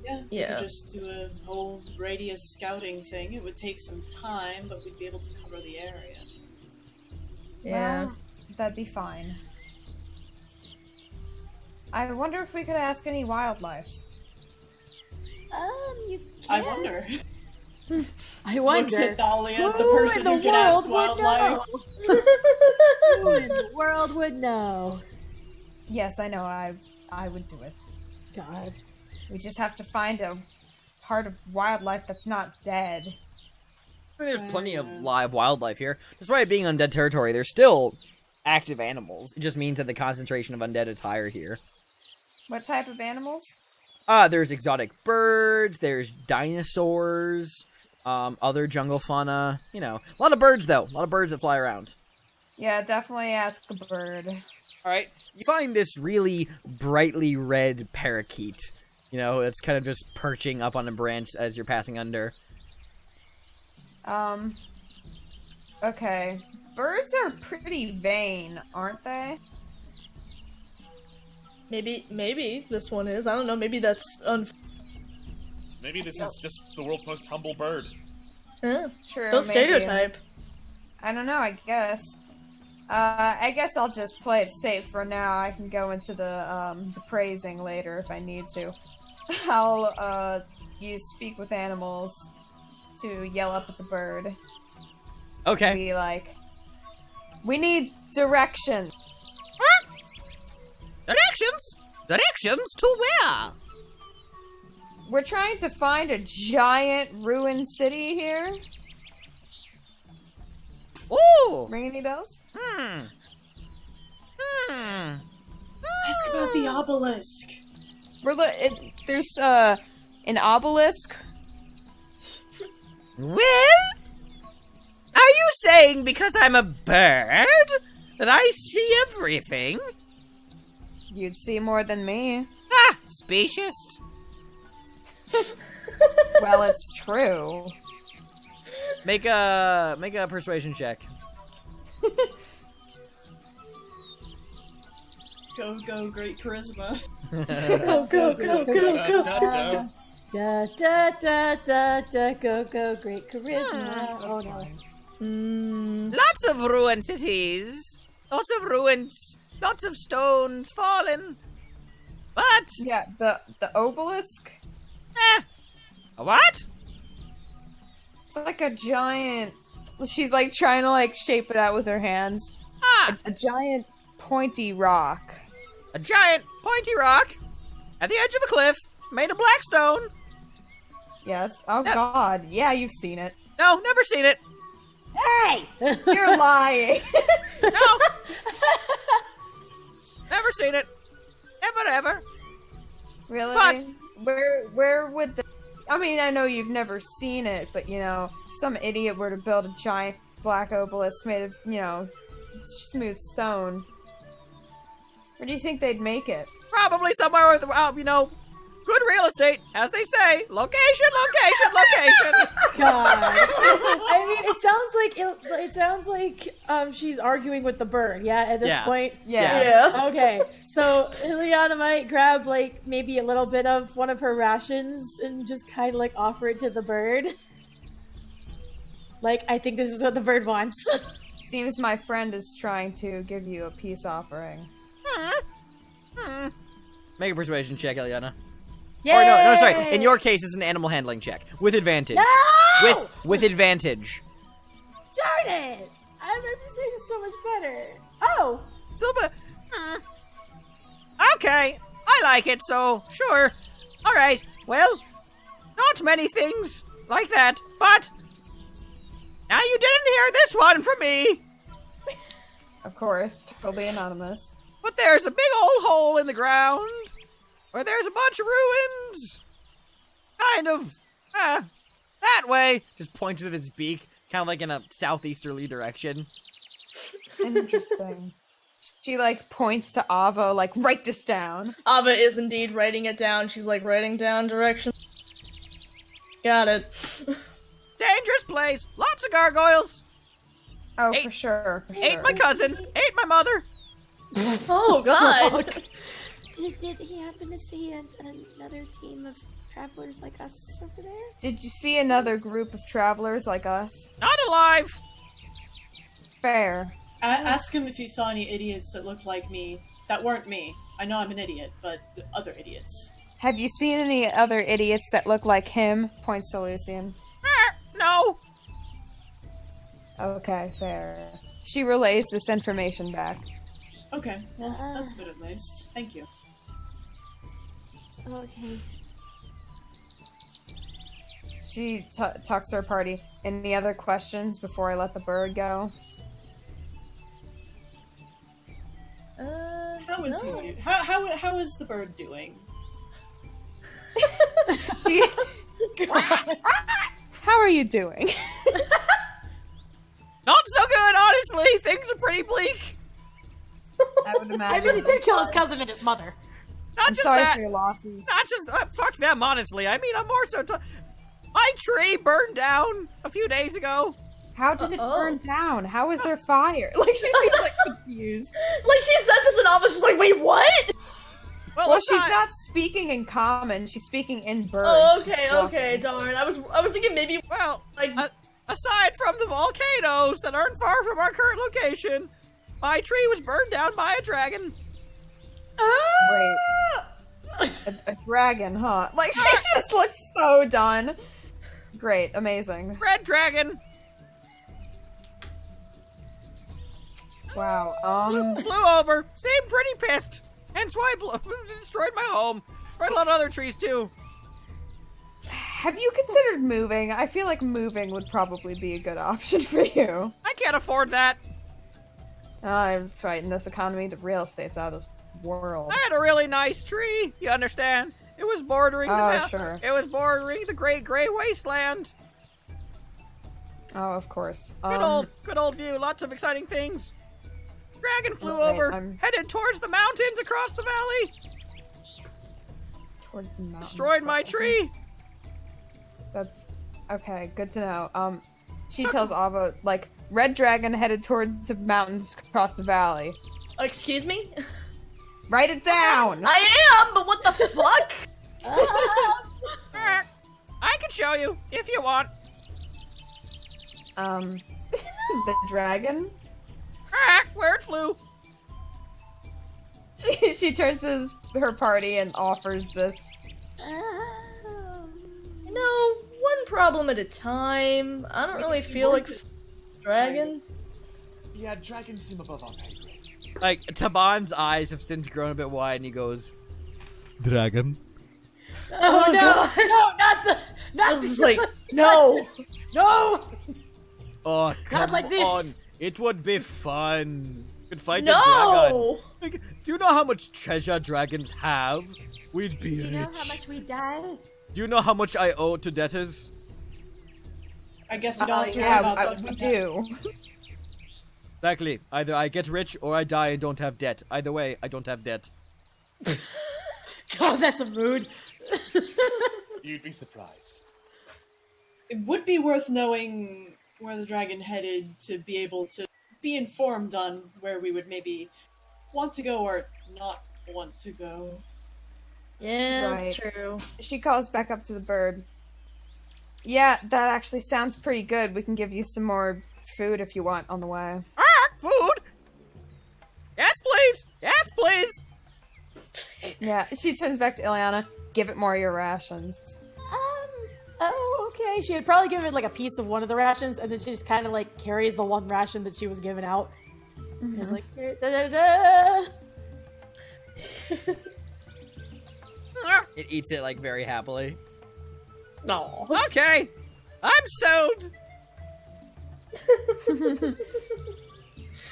Yeah, we Yeah. could just do a whole radius scouting thing. It would take some time, but we'd be able to cover the area. Yeah. Well, that'd be fine. I wonder if we could ask any wildlife. You can. I wonder. I wonder. Looks at Thalia, the Who person in the who can ask world would wildlife. know? Who in the world would know? Yes, I know. I would do it. God. We just have to find a part of wildlife that's not dead. I mean, there's plenty of live wildlife here. Despite being undead territory, there's still active animals. It just means that the concentration of undead is higher here. What type of animals? There's exotic birds, there's dinosaurs, other jungle fauna. You know, a lot of birds, though. A lot of birds that fly around. Yeah, definitely ask a bird. Alright, you find this really brightly red parakeet. You know, it's kind of just perching up on a branch as you're passing under. Okay. Birds are pretty vain, aren't they? Maybe this one is. I don't know. Maybe that's Maybe this is just the world's most humble bird. Yeah. True. Don't maybe. stereotype. I don't know, I guess. I guess I'll just play it safe for now. I can go into the praising later if I need to. I'll, use speak with animals to yell up at the bird. Okay. Be like, we need directions. Directions? Directions to where? We're trying to find a giant ruined city here. Ooh! Ring any bells? Ask about the obelisk. There's an obelisk. Well? Are you saying because I'm a bird that I see everything? You'd see more than me. Ah, specious. Well, it's true. Make a persuasion check. Go, great charisma. Go. Go, great charisma. Oh no. Lots of ruined cities. Lots of ruins. Lots of stones fallen. But Yeah, the obelisk. A what? It's like a giant. She's like trying to like shape it out with her hands. Ah, A giant pointy rock. a giant pointy rock at the edge of a cliff made of black stone. Yes. Oh Yep. God. Yeah, you've seen it. No, never seen it. Hey! You're lying. No. Never seen it. Ever. Really? What? Where would the? I mean, I know you've never seen it, but you know, if some idiot were to build a giant black obelisk made of, you know, smooth stone, where do you think they'd make it? Probably somewhere, you know, good real estate, as they say. Location, location, location. God. I mean, it sounds like she's arguing with the bird. Yeah, at this point. Yeah. Okay, so Ileana might grab like maybe a little bit of one of her rations and just kind of like offer it to the bird. Like, I think this is what the bird wants. Seems my friend is trying to give you a peace offering. Make a persuasion check, Ileana. Yay! Or no, sorry. In your case, it's an animal handling check with advantage. No! With advantage. Darn it! My persuasion's so much better. Oh! Okay, I like it, so sure. All right. Well, not many things like that, but now you didn't hear this one from me. Of course, totally anonymous. But there's a big old hole in the ground where there's a bunch of ruins. Kind of, that way. Just points with its beak, kind of like in a southeasterly direction. Interesting. She, like, points to Avo, like, write this down. Ava is indeed writing it down. She's, like, writing down directions. Got it. Dangerous place. Lots of gargoyles. Oh, for sure. Ate my cousin. Ate my mother. Oh, God. Did he happen to see another team of travelers like us over there? Did you see another group of travelers like us? Not alive. Fair. Ask him if he saw any idiots that looked like me. That weren't me. I know I'm an idiot, but other idiots. Have you seen any other idiots that look like him? Points to Lucian. No. Okay, fair. She relays this information back. Okay, well, that's good at least. Thank you. Okay. She talks to her party. Any other questions before I let the bird go? How is he? How is the bird doing? How are you doing? Not so good, honestly. Things are pretty bleak. I would imagine. I mean, he did kill his cousin and his mother. I'm sorry for your losses. Not just fuck them, honestly. I mean, I'm more so. My tree burned down a few days ago. How did it burn down? How is there fire? Like, she seems like confused. Like, she says this and Ava's just like, wait, what? Well, she's not speaking in common. She's speaking in bird. Oh, okay, darn. I was thinking maybe, well, like, aside from the volcanoes that aren't far from our current location, my tree was burned down by a dragon. Wait. A dragon, huh? Like, she just looks so done. Great, amazing. Red dragon. Wow, Flew over, seemed pretty pissed. Hence why I destroyed my home. Destroyed a lot of other trees, too. Have you considered moving? I feel like moving would probably be a good option for you. I can't afford that. That's right, in this economy, the real estate's out of this world. I had a really nice tree, you understand? It was bordering sure. It was bordering the great gray wasteland. Oh, of course. Good old view, lots of exciting things. Dragon flew over, headed towards the mountains across the valley. Towards the mountains. Destroyed my tree. That's okay, good to know. She tells Ava, like, red dragon headed towards the mountains across the valley. Excuse me? Write it down! I am, but what the fuck? I can show you, if you want. The dragon? Where it flew. She turns to her party and offers this. You know, one problem at a time. I don't really feel like dragon. Yeah, dragons seem above our pay grade. Like, Taban's eyes have since grown a bit wide, and he goes, Dragon? Oh, no! No, not the... This is like, no! No! Oh, come like this. on. It would be fun. We'd fight a No! dragon. Like, do you know how much treasure dragons have? We'd be rich. Do you know how much we die? Do you know how much I owe to debtors? I guess you don't care about that. We do. Exactly. Either I get rich or I die and don't have debt. Either way, I don't have debt. God, that's a mood. You'd be surprised. It would be worth knowing where the dragon headed to be able to be informed on where we would maybe want to go or not want to go. Yeah, that's true. She calls back up to the bird. Yeah, that actually sounds pretty good. We can give you some more food if you want on the way. Food? Yes, please! Yes, please! Yeah, she turns back to Ileana. Give it more of your rations. Oh, okay. She had probably given it like a piece of one of the rations, and then she just kind of like carries the one ration that she was given out. Mm-hmm. It's like, da-da-da. It eats it, like, very happily. No. Okay! I'm sold!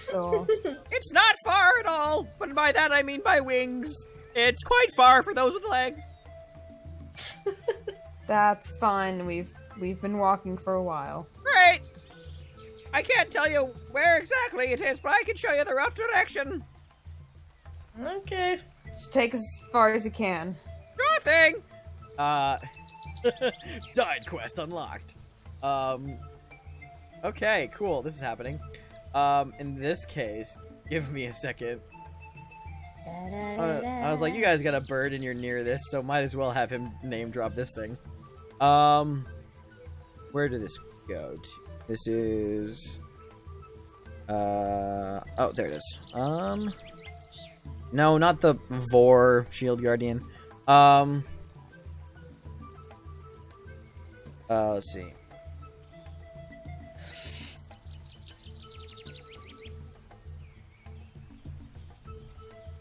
Cool. It's not far at all, but by that I mean by wings. It's quite far for those with legs. That's fine. We've been walking for a while. Great! I can't tell you where exactly it is, but I can show you the rough direction. Okay. Just take us as far as you can. Sure thing! Side quest unlocked. Okay, cool. This is happening. In this case, give me a second. I was like, you guys got a bird and you're near this, so might as well have him name drop this thing. Where did this go to? This is... oh, there it is. No, not the Vor Shield Guardian. Let's see.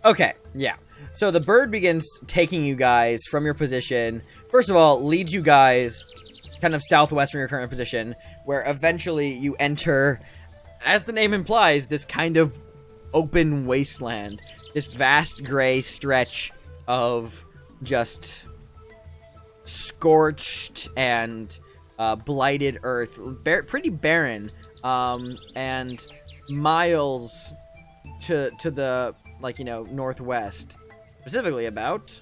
Okay, yeah. So the bird begins taking you guys from your position. First of all, leads you guys kind of southwest from your current position, where eventually you enter, as the name implies, this kind of open wasteland. This vast gray stretch of just scorched and blighted earth. Pretty barren. And miles to the, like, you know, northwest. Specifically about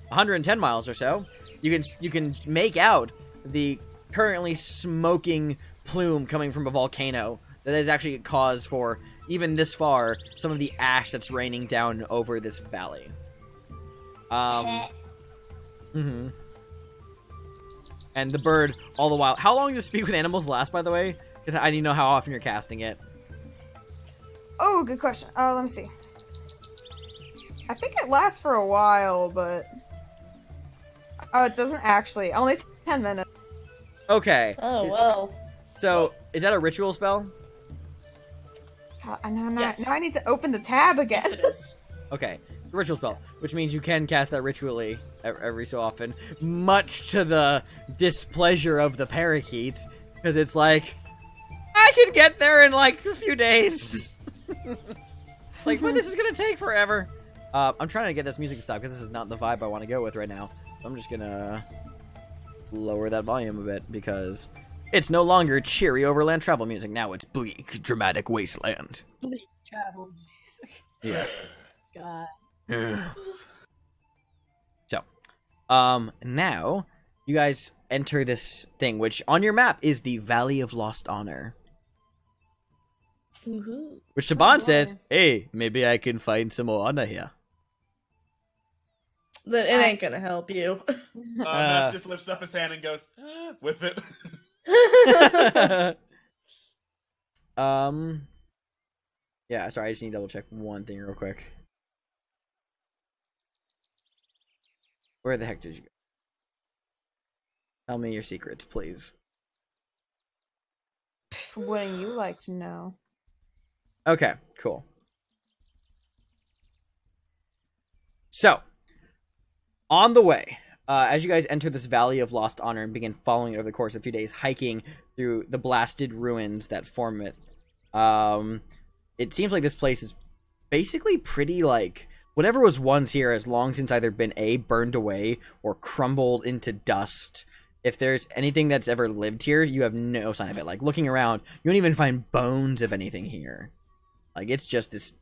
110 miles or so. You can make out the currently smoking plume coming from a volcano that has actually caused for, even this far, some of the ash that's raining down over this valley. And the bird, all the while... How long does Speak with Animals last, by the way? Because I need to know how often you're casting it. Oh, good question. Let me see. I think it lasts for a while, but... Oh, it doesn't actually. Only 10 minutes. Okay. Oh, well. So, is that a ritual spell? Now I need to open the tab again. Yes, it is. Okay. Ritual spell, which means you can cast that ritually every so often, much to the displeasure of the parakeet, because it's like, I can get there in like a few days. Like, but this is gonna take forever. I'm trying to get this music to stop because this is not the vibe I want to go with right now. So I'm just gonna lower that volume a bit because it's no longer cheery overland travel music. Now it's bleak, dramatic wasteland. Bleak travel music. Yes. God. So, now you guys enter this thing, which on your map is the Valley of Lost Honor. Woohoo. Which Saban says, hey, maybe I can find some more honor here. Then it ain't gonna help you. Mass just lifts up his hand and goes, with it. Yeah, sorry, I just need to double check one thing real quick. Where the heck did you go? Tell me your secrets, please. Wouldn't you like to know? Okay, cool. So, on the way, as you guys enter this Valley of Lost Honor and begin following it over the course of a few days, hiking through the blasted ruins that form it, it seems like this place is basically pretty, like, whatever was once here has long since either been A, burned away, or crumbled into dust. If there's anything that's ever lived here, you have no sign of it. Like, looking around, you don't even find bones of anything here. Like, it's just this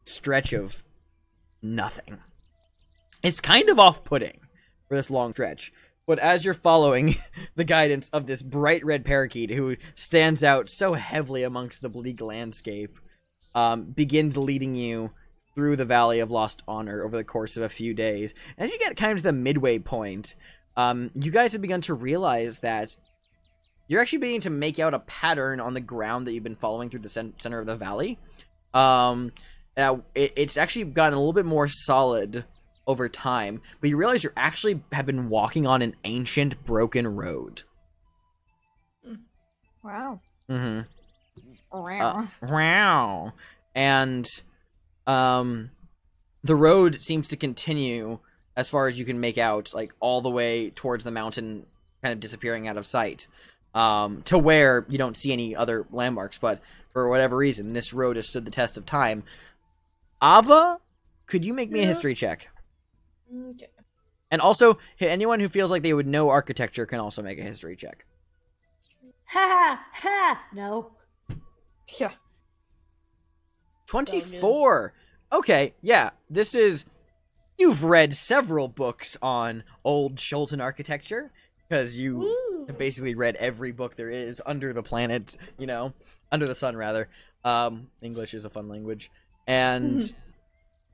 stretch of nothing. It's kind of off-putting for this long stretch. But as you're following the guidance of this bright red parakeet who stands out so heavily amongst the bleak landscape, begins leading you through the Valley of Lost Honor over the course of a few days. As you get kind of to the midway point, you guys have begun to realize that you're actually beginning to make out a pattern on the ground that you've been following through the center of the valley. It's actually gotten a little bit more solid over time, but you realize you actually have been walking on an ancient broken road. Wow. Mm-hmm. Wow. Wow. And the road seems to continue as far as you can make out, like all the way towards the mountain, kind of disappearing out of sight, to where you don't see any other landmarks. But for whatever reason, this road has stood the test of time. Ava, could you make me a history check? Okay. And also, anyone who feels like they would know architecture can also make a history check. Ha ha! No. Yeah. 24. Okay, yeah. This is... You've read several books on old Chultan architecture, because you have basically read every book there is under the planet, you know, under the sun, rather. English is a fun language. And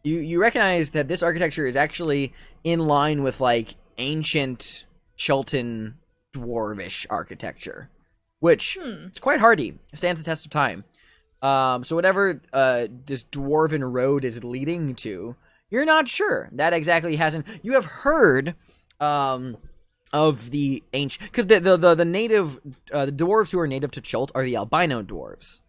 you recognize that this architecture is actually in line with, like, ancient Chultan dwarvish architecture, which is quite hardy. It stands the test of time. So whatever this dwarven road is leading to, you're not sure. That exactly hasn't... You have heard of the ancient... Because the native... the dwarves who are native to Chult are the albino dwarves.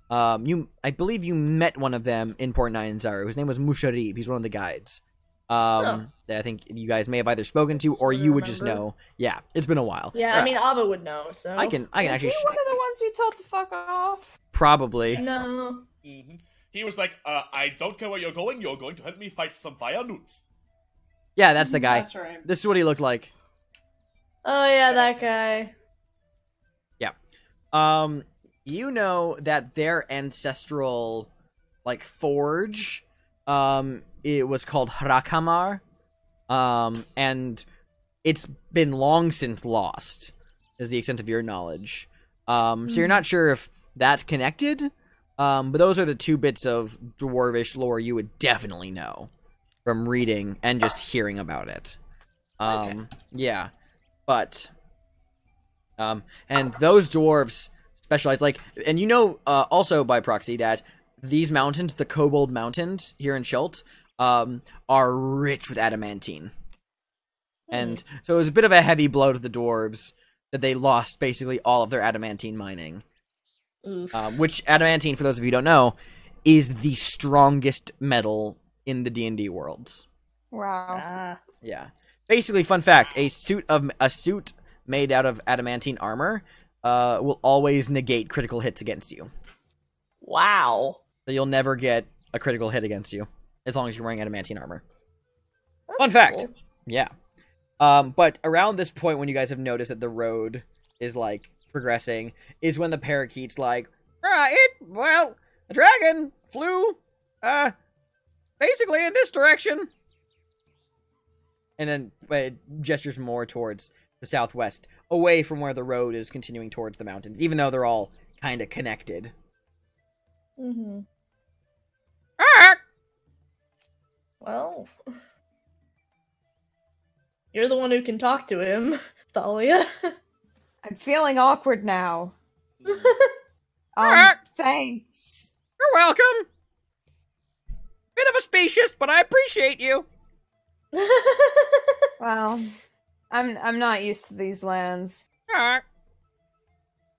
I believe you met one of them in Port Nyanzaru. His name was Musharib. He's one of the guides. That I think you guys may have either spoken to or you would just know. Yeah, it's been a while. Yeah, I mean, Ava would know, so... I can actually... Is he one of the ones we told to fuck off? Probably. No. Mm-hmm. He was like, I don't care where you're going to help me fight some fire newts. Yeah, that's the guy. That's right. This is what he looked like. Oh yeah, that guy. Yeah. You know that their ancestral, like, forge, it was called Hrakamar, and it's been long since lost, is the extent of your knowledge. So you're not sure if that's connected, but those are the two bits of dwarvish lore you would definitely know from reading and just hearing about it. Okay. Yeah, but, and those dwarves specialize, like, and you know, also by proxy that these mountains, the Kobold Mountains here in Chult, are rich with adamantine. And so it was a bit of a heavy blow to the dwarves that they lost basically all of their adamantine mining. Which adamantine, for those of you who don't know, is the strongest metal in the D&D worlds. Wow. Yeah. Basically, fun fact, a suit made out of adamantine armor will always negate critical hits against you. Wow. So you'll never get a critical hit against you as long as you're wearing adamantine armor. That's Fun fact. cool. Yeah. But around this point when you guys have noticed that the road is, like, progressing, is when the parakeet's like, the dragon flew, basically in this direction. And then it gestures more towards the southwest, away from where the road is continuing towards the mountains, even though they're all kind of connected. Mm-hmm. Well, you're the one who can talk to him, Thalia. I'm feeling awkward now. Thanks. You're welcome. Bit of a specious, but I appreciate you. Well, I'm not used to these lands. Alright.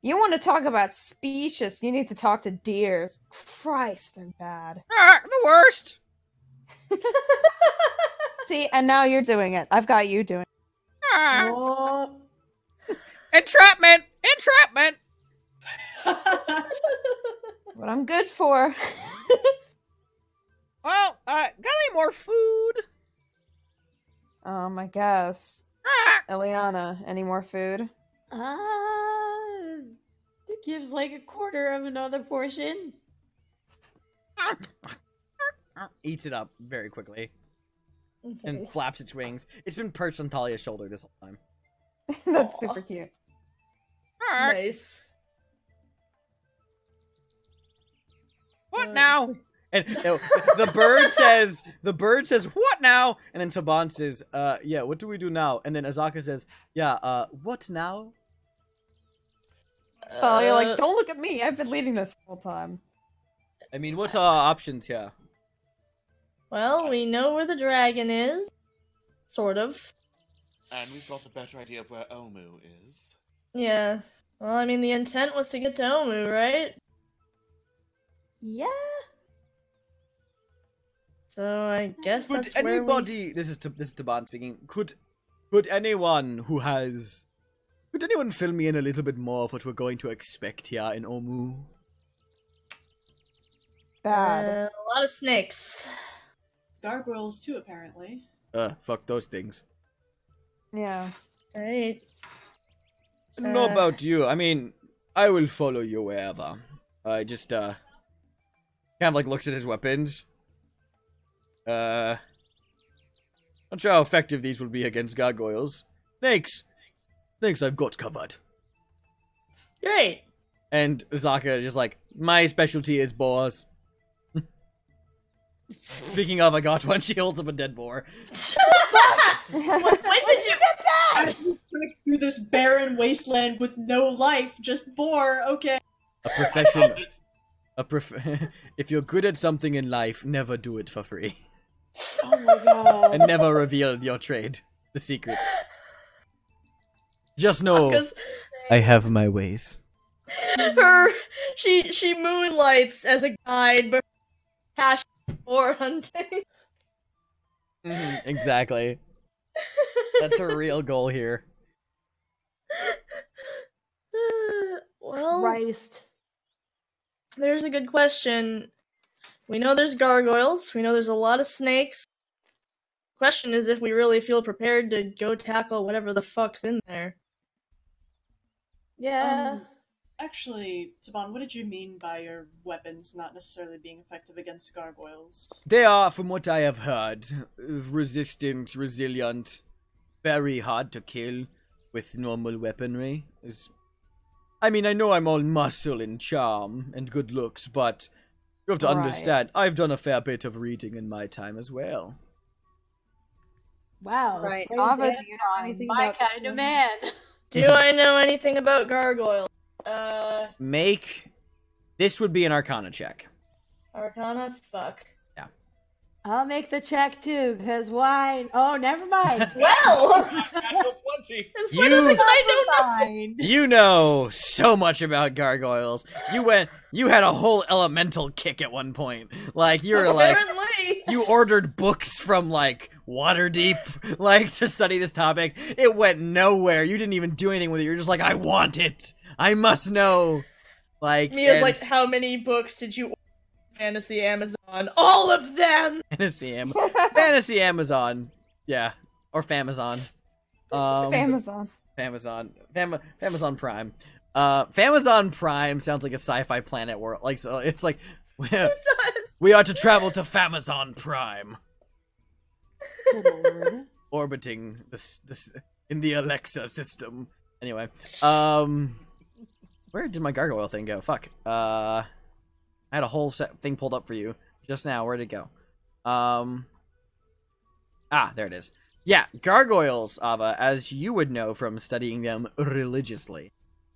You want to talk about specious, you need to talk to deers. Christ, they're bad. The worst. See, and now you're doing it. I've got you doing it. What? Entrapment! Entrapment! What I'm good for. Well, got any more food? I guess. Eliana, any more food? It gives like a quarter of another portion. Eats it up very quickly. and flaps its wings. It's been perched on Talia's shoulder this whole time. That's super cute. Nice. What now? And the bird says, "What now?" And then Taban says, yeah, what do we do now?" And then Azaka says, "Yeah, what now?" You're like, don't look at me. I've been leading this whole time. I mean, what are our options here? Well, we know where the dragon is. Sort of. And we've got a better idea of where Omu is. Yeah. Well, I mean, the intent was to get to Omu, right? Yeah. So I guess Could that's where anybody? This is Taban speaking. Could anyone fill me in a little bit more of what we're going to expect here in Omu? Bad. a lot of snakes. Gargoyles too, apparently. Fuck those things. Yeah. Right. I don't know about you. I mean, I will follow you wherever. I just, kind of, like, looks at his weapons. Not sure how effective these will be against gargoyles. Snakes I've got covered. Great. And Zaka just like, my specialty is boars. Speaking of, I got one. She holds up a dead boar. When did you get that? As we trek through this barren wasteland with no life, just boar, okay. A profession. If you're good at something in life, never do it for free. Oh my god. And never reveal your trade. The secret. Just know, I have my ways. She moonlights as a guide, but passion for hunting. Exactly. That's her real goal here. Well, Christ. there's a good question. We know there's gargoyles. We know there's a lot of snakes. Question is if we really feel prepared to go tackle whatever the fuck's in there. Yeah. Actually, Taban, what did you mean by your weapons not necessarily being effective against gargoyles? They are, from what I have heard, resistant, resilient, very hard to kill with normal weaponry. I mean, I know I'm all muscle and charm and good looks, but you have to understand, I've done a fair bit of reading in my time as well. Wow. Right. Right Ava, there. do you know anything My about kind of man. Do I know anything about gargoyles? This would be an Arcana check. Arcana? Fuck. I'll make the check too, because why? Oh, never mind. Well! Natural 20! It's one of the things I know Fine. You know so much about gargoyles. You had a whole elemental kick at one point. Like, you were like, Apparently. you ordered books from, like, Waterdeep, like, to study this topic. It went nowhere. You didn't even do anything with it. You're just like, I want it. I must know. Like, Mia's like, how many books did you order from Fantasy Amazon? All of them! Fantasy Amazon. Yeah. Or Famazon. Amazon? Famazon Prime. Famazon Prime sounds like a sci-fi planet world. Like, so it's like, It does. we are to travel to Famazon Prime. Lord. Orbiting this in the Alexa system. Anyway, where did my gargoyle thing go? Fuck. I had a whole thing pulled up for you just now. Where'd it go? There it is. Yeah, gargoyles, Ava, as you would know from studying them religiously,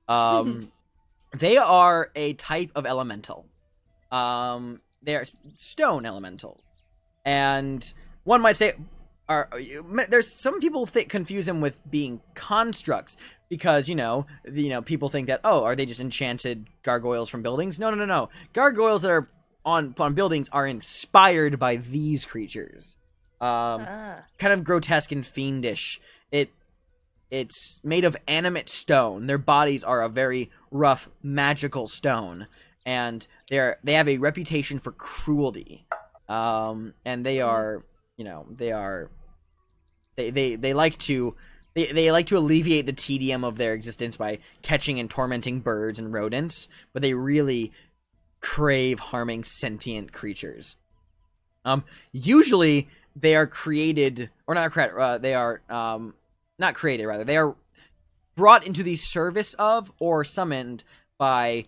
they are a type of elemental. They're stone elementals, and one might say, there's some people confuse them with being constructs because people think that, oh, are they just enchanted gargoyles from buildings? No. Gargoyles that are on buildings are inspired by these creatures. Kind of grotesque and fiendish. It's made of animate stone. Their bodies are a very rough, magical stone, and they have a reputation for cruelty. And they are, they like to alleviate the tedium of their existence by catching and tormenting birds and rodents, but they really crave harming sentient creatures. Usually they are created, or not created, they are, not created, rather. They are brought into the service of or summoned by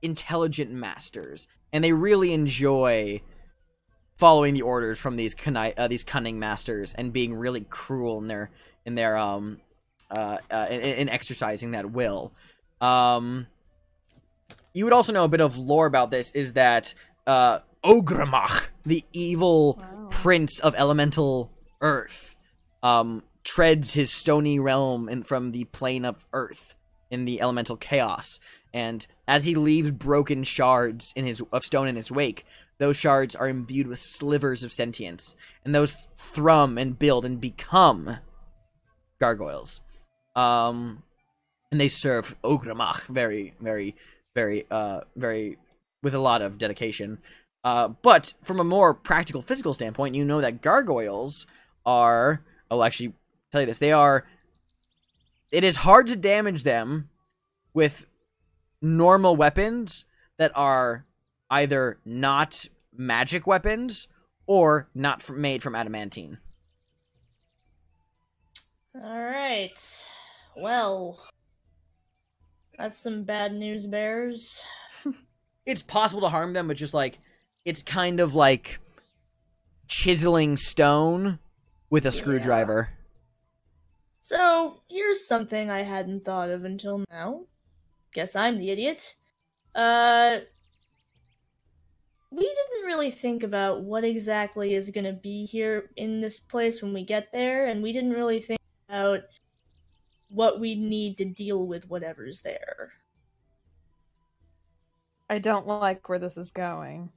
intelligent masters. And they really enjoy following the orders from these cunning masters and being really cruel in exercising that will. You would also know a bit of lore about this, is that Ogramach, the evil prince of elemental earth, treads his stony realm from the plane of earth in the elemental chaos. And as he leaves broken shards of stone in his wake, those shards are imbued with slivers of sentience, and those thrum and build and become gargoyles. And they serve Ogramach very, very, very, very, with a lot of dedication. But from a more practical physical standpoint, you know that gargoyles are, I'll actually tell you this, it is hard to damage them with normal weapons that are either not magic weapons or not made from adamantine. Alright. Well, that's some bad news, bears. It's possible to harm them, but just like, it's kind of like chiseling stone with a screwdriver. So, here's something I hadn't thought of until now. Guess I'm the idiot. We didn't really think about what exactly is gonna be here in this place when we get there, and we didn't really think about what we need to deal with whatever's there. I don't like where this is going.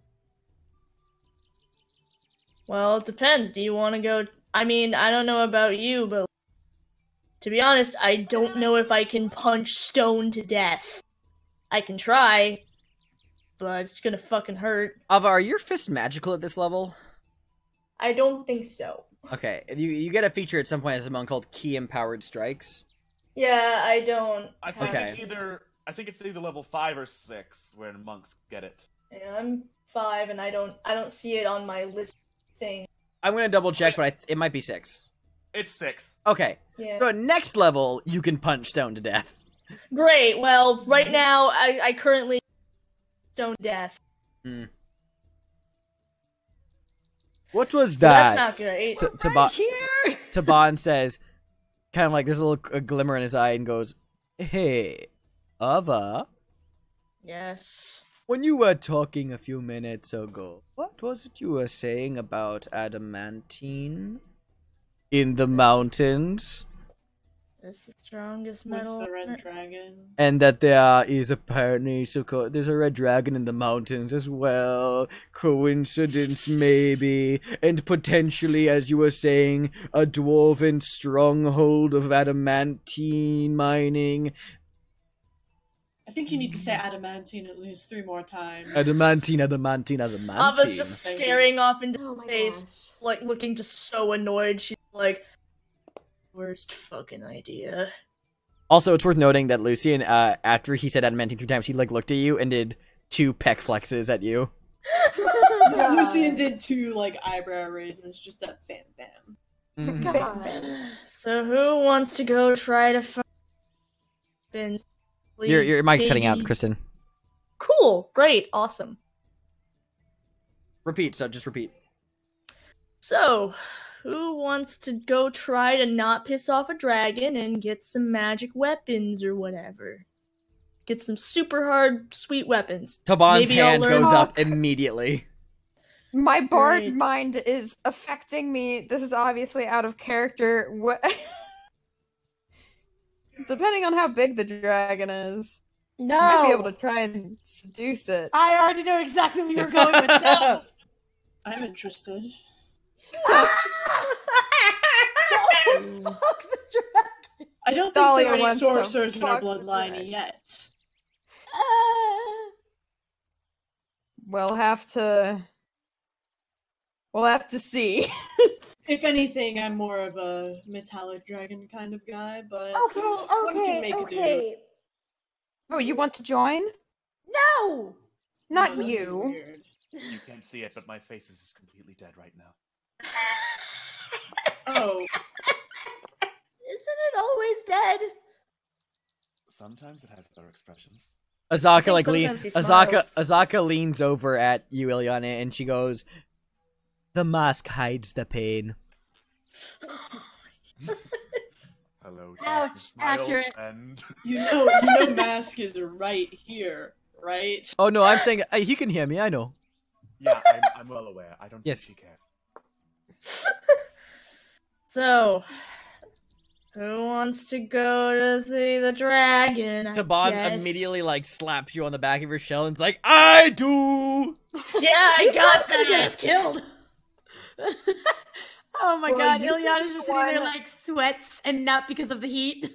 Well, it depends. Do you want to go... I mean, I don't know about you, but to be honest, I don't know if I can punch stone to death. I can try, but it's gonna fucking hurt. Ava, are your fists magical at this level? I don't think so. Okay, you get a feature at some point as a monk called Key Empowered Strikes. Yeah, I don't. I think it's either level 5 or 6 where monks get it. Yeah, I'm 5 and I don't see it on my list thing. I'm gonna double check, but it might be 6. It's 6. Okay. Yeah. So next level, you can punch stone to death. Great. Well, right now I currently stone death. What was So that? that's not great. Taban says, kind of like there's a glimmer in his eye, and goes, "Hey, Ava." Yes. When you were talking a few minutes ago, what was it you were saying about adamantine in the mountains? It's the strongest metal. With the red dragon. And that there is apparently there's a red dragon in the mountains as well. Coincidence, maybe. And potentially, as you were saying, a dwarven stronghold of adamantine mining. I think you need to say adamantine at least 3 more times. Adamantine. Ava's just staring off into space, like looking just so annoyed. She's like, worst fucking idea. Also, it's worth noting that Lucian, after he said adamantine 3 times, he like looked at you and did 2 pec flexes at you. Yeah, Lucian did 2 like eyebrow raises, just that bam bam. God. So who wants to go try to find... Your mic's cutting out, Kristen. Cool, great, awesome. Just repeat. So, who wants to go try to not piss off a dragon and get some magic weapons or whatever? Get some super hard, sweet weapons. Taban's hand goes up immediately. My bard mind is affecting me. This is obviously out of character. What? Depending on how big the dragon is. No! You might be able to try and seduce it. I already know exactly where you're going with no! I'm interested. Don't fuck the dragon! I don't think Thalia there are any wants to sorcerers in our fuck the bloodline dragon. yet. We'll have to see. If anything, I'm more of a metallic dragon kind of guy, but one can make it do. Oh, you want to join? No! Not No, that'd be you. weird. You can't see it, but my face is completely dead right now. Oh. Isn't it always dead? Sometimes it has other expressions. Azaka Azaka leans over at you, Ilyana, and she goes, "The mask hides the pain." Hello, Ouch, smile, accurate. And You know, Mask is right here, right? Oh no, I'm saying he can hear me. I know. yeah, I'm well aware. I don't Yes. think she cares. So, who wants to go to see the dragon? Taban immediately slaps you on the back of your shell and's like, "I do." Yeah, I got gonna get that. us killed. Oh my god, you Ilyana's just sitting there one- sweats and not because of the heat.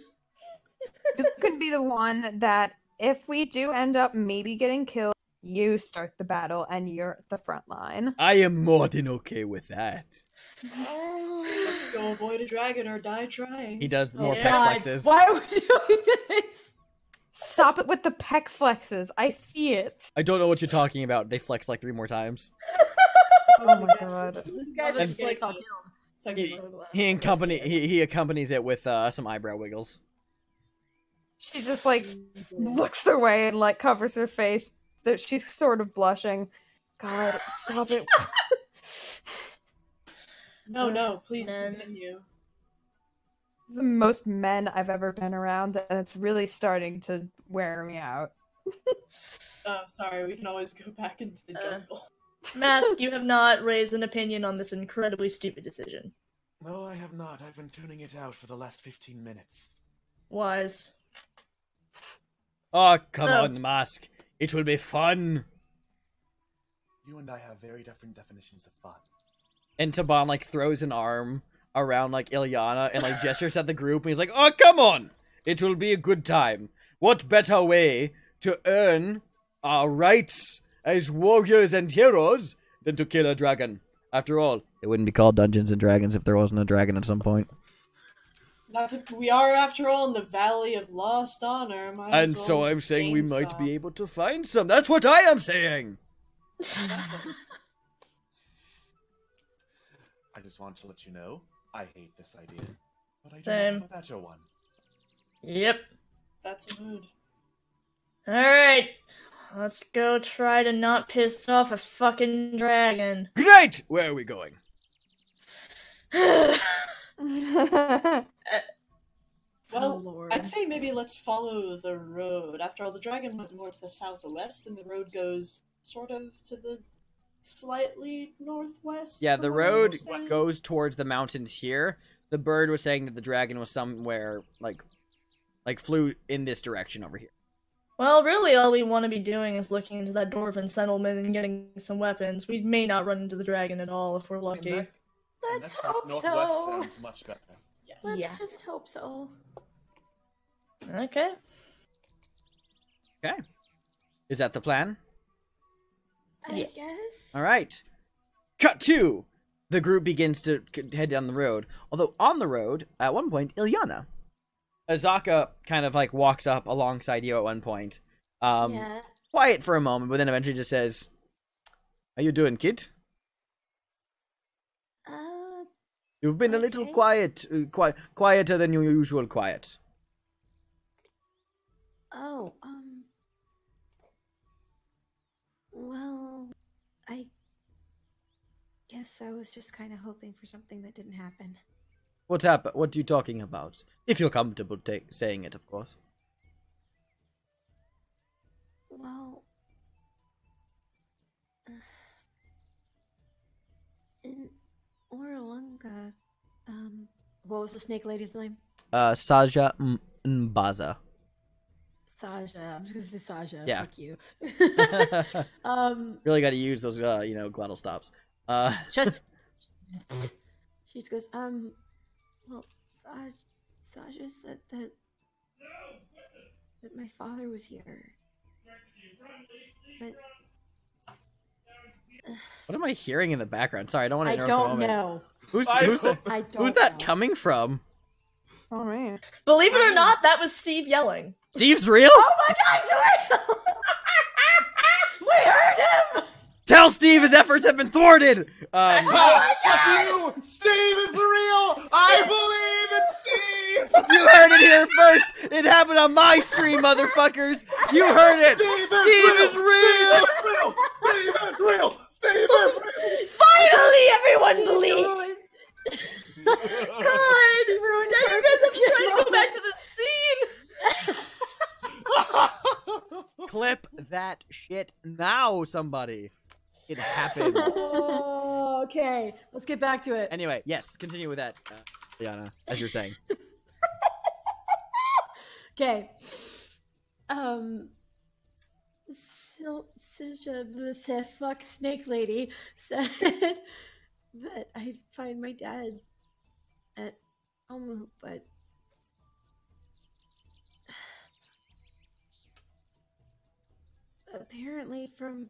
You can be the one that, if we do end up maybe getting killed, you start the battle and you're at the front line. I am more than okay with that. Let's go avoid a dragon or die trying. He does more Yeah. pec God, flexes. why are we doing this? Stop it with the pec flexes. I see it. I don't know what you're talking about. They flex 3 more times. Oh my god. This guy's And- just all killed. He accompanies it with some eyebrow wiggles. She just looks away and covers her face. That she's sort of blushing. God, stop it. No, please Men. continue. It's the most men I've ever been around, and it's really starting to wear me out. Oh, sorry, we can always go back into the jungle. Mask, you have not raised an opinion on this incredibly stupid decision. No, I have not. I've been tuning it out for the last 15 minutes. Wise. Oh, come Oh. on, Mask. It will be fun. You and I have very different definitions of fun. And Taban throws an arm around Ilyana and gestures at the group and he's like, "Oh, come on. It will be a good time. What better way to earn our rights as warriors and heroes than to kill a dragon? After all, it wouldn't be called Dungeons and Dragons if there wasn't a dragon at some point." We are, after all, in the Valley of Lost Honor. And so I'm saying we might be able to find some. That's what I am saying. I just want to let you know, I hate this idea. But I do Same. have a better one. Yep. That's a mood. Alright. Let's go try to not piss off a fucking dragon. Great! Where are we going? Well, Lord. I'd say maybe let's follow the road. After all, the dragon went more to the southwest, and the road goes sort of to the slightly northwest. Yeah, from the where we road were staying. goes towards the mountains here. The bird was saying that the dragon was somewhere, flew in this direction over here. Well, really, all we want to be doing is looking into that dwarven settlement and getting some weapons. We may not run into the dragon at all if we're lucky. In Let's that case, hope northwest so. sounds much better. Yes. Let's Yeah. just hope so. Okay. Okay. Is that the plan? I Yes. guess. All right. Cut 2. The group begins to head down the road. Although on the road, at one point, Ilyana. Azaka kind of walks up alongside you at one point. Yeah. Quiet for a moment, but then eventually just says, "How you doing, kid? You've been a little Okay. quieter than your usual quiet." Oh, well, I guess I was just kind of hoping for something that didn't happen. What happened? What are you talking about? If you're comfortable saying it, of course. Well, in Oralunga, what was the snake lady's name? Saja Mbaza. Saja. I'm just gonna say Saja. Yeah. Fuck you. Really got to use those, glottal stops. Just. She goes, well, Saja said that my father was here. But What am I hearing in the background? Sorry, I don't want to I interrupt don't a moment. know. Who's I don't who's that know. coming from? Oh man. Believe it or not, that was Steve yelling. Steve's real? Oh my god, it's real! We heard him! Tell Steve his efforts have been thwarted! Fuck you! Steve is real! I believe in Steve! You heard it here first! It happened on my stream, motherfuckers! You heard it! Steve is real! Steve is real! Steve is real! Finally, everyone believes! God! You ruined now you guys are trying to go back to the scene! Clip that shit now, somebody. It happened. Oh, okay, let's get back to it. Anyway, yes, continue with that, Liana, as you're saying. Okay. Fuck Snake Lady said that I'd find my dad at Omu, but apparently from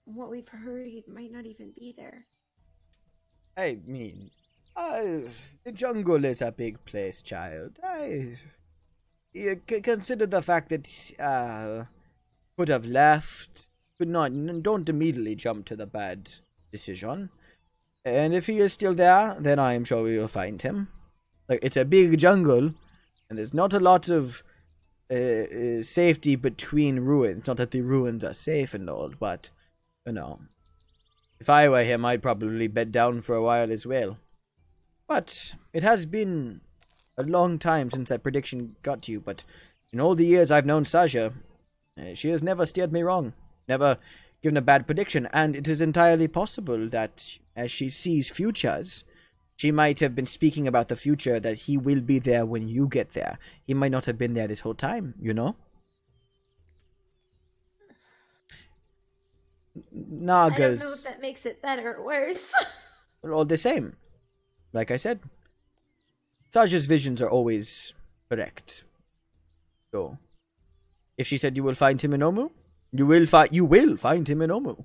what we've heard, he might not even be there. I mean, the jungle is a big place, child. You consider the fact that could have left, could not. Don't immediately jump to the bad decision. And if he is still there, then I am sure we will find him. Like, it's a big jungle, and there's not a lot of safety between ruins. Not that the ruins are safe and all, but you know, if I were him, I'd probably bed down for a while as well. But it has been a long time since that prediction got to you. But in all the years I've known Sasha, she has never steered me wrong, never given a bad prediction, and it is entirely possible that as she sees futures, she might have been speaking about the future that he will be there when you get there. He might not have been there this whole time, you know? Nagas. I don't know if that makes it better or worse. Are all the same. Like I said, Sasha's visions are always correct. So, if she said you will find him in Omu, you will find him in Omu.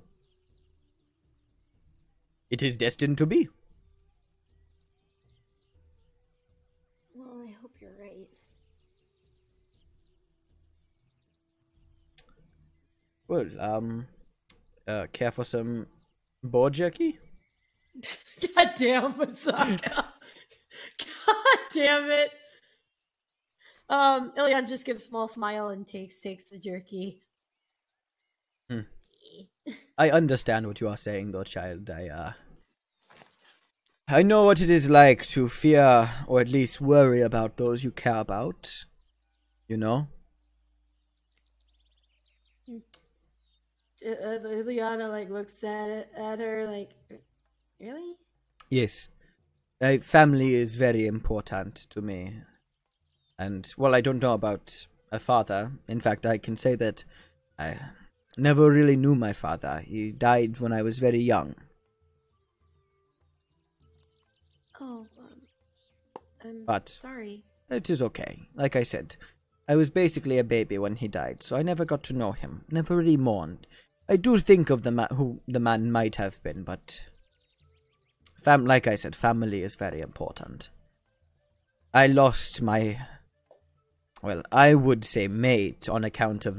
It is destined to be. Well, I hope you're right. Well, care for some boar jerky? God damn, Masaka. God damn it. Ilion just gives a small smile and takes the jerky. I understand what you are saying, though, child. I know what it is like to fear, or at least worry about those you care about. You know? Ileana, like, looks at her, like, really? Yes. Family is very important to me. And, well, I don't know about a father. In fact, I can say that I never really knew my father. He died when I was very young. Oh, I'm But sorry. It is okay. Like I said, I was basically a baby when he died, so I never got to know him. Never really mourned. I do think of who the man might have been, but like I said, family is very important. I lost my, well, I would say mate on account of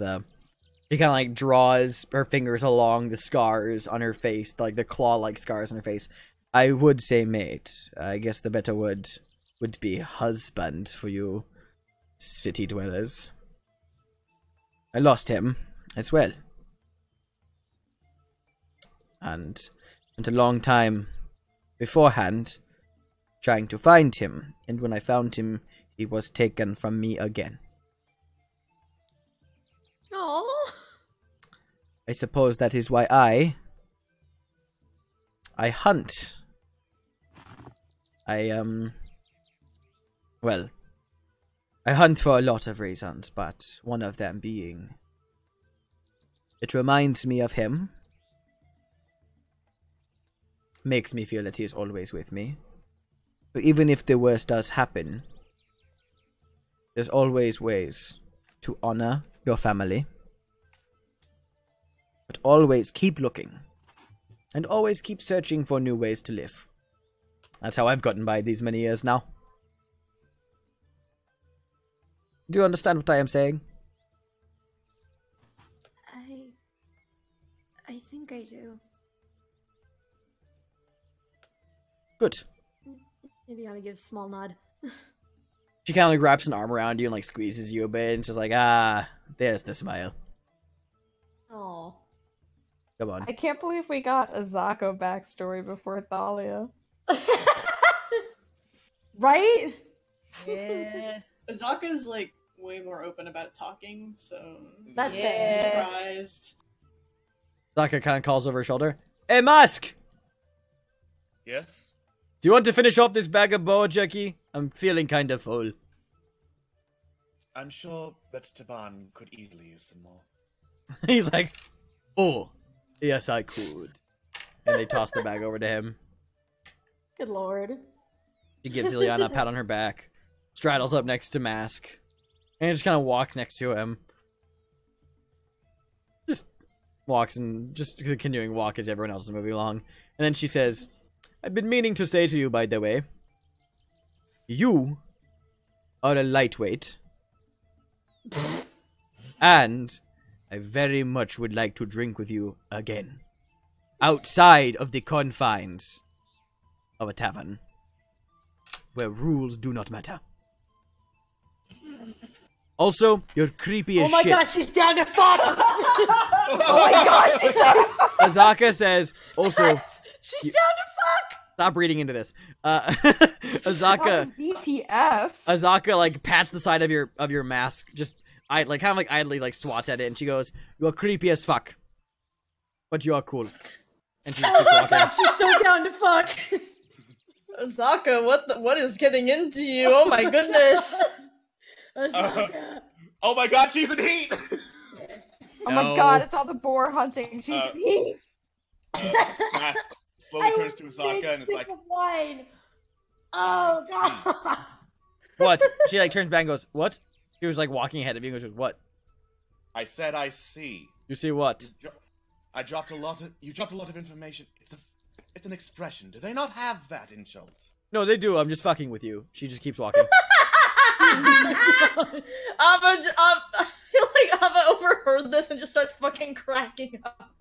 she kind of like draws her fingers along the scars on her face, like the claw-like scars on her face. I would say mate. I guess the better word would be husband for you city dwellers. I lost him as well. And spent a long time beforehand trying to find him, and when I found him, he was taken from me again. Oh. I suppose that is why I hunt. Well, I hunt for a lot of reasons, but one of them being it reminds me of him. Makes me feel that he is always with me. But even if the worst does happen, there's always ways to honor your family. But always keep looking. And always keep searching for new ways to live. That's how I've gotten by these many years now. Do you understand what I am saying? I think I do. Good. Iliana gives a small nod. She kind of like wraps an arm around you and like squeezes you a bit, and she's like, "Ah, there's the smile. Oh. Come on." I can't believe we got a Zako backstory before Thalia. Right? Yeah. Azaka's like way more open about talking, so That's I'm fair. surprised. Zaka kind of calls over her shoulder. Hey, Mask! Yes? Do you want to finish off this bag of boa, Jackie? I'm feeling kind of full. I'm sure that Taban could easily use some more. He's like, oh, yes, I could. And they toss the bag over to him. Good lord. She gives Ileana a pat on her back, straddles up next to Mask, and just kind of walks next to him. Just walks and just continuing walk as everyone else is moving along. And then she says, I've been meaning to say to you, by the way, you are a lightweight. And I very much would like to drink with you again. Outside of the confines of a tavern. Where rules do not matter. Also, you're creepy as shit. Oh my gosh, she's down to fuck! Oh my gosh, she does! Azaka says, also... She's down to fuck! Stop reading into this. Azaka... BTF. Azaka, like, pats the side of your mask, just, kind of, like, idly, like, swats at it, and she goes, you're creepy as fuck. But you are cool. And she just keeps walking. She's so down to fuck! Zaka, what is getting into you? Oh my goodness. Oh my god, she's in heat! Oh my god, it's all the boar hunting. She's Mask slowly turns to Azaka and is like, wine. Oh god! What? She, like, turns back and goes, what? She was, like, walking ahead of you and goes, what? I said I see. You see what? You dropped a lot of information. It's an expression. Do they not have that in Schultz? No, they do. I'm just fucking with you. She just keeps walking. I feel like Ava overheard this and just starts fucking cracking up.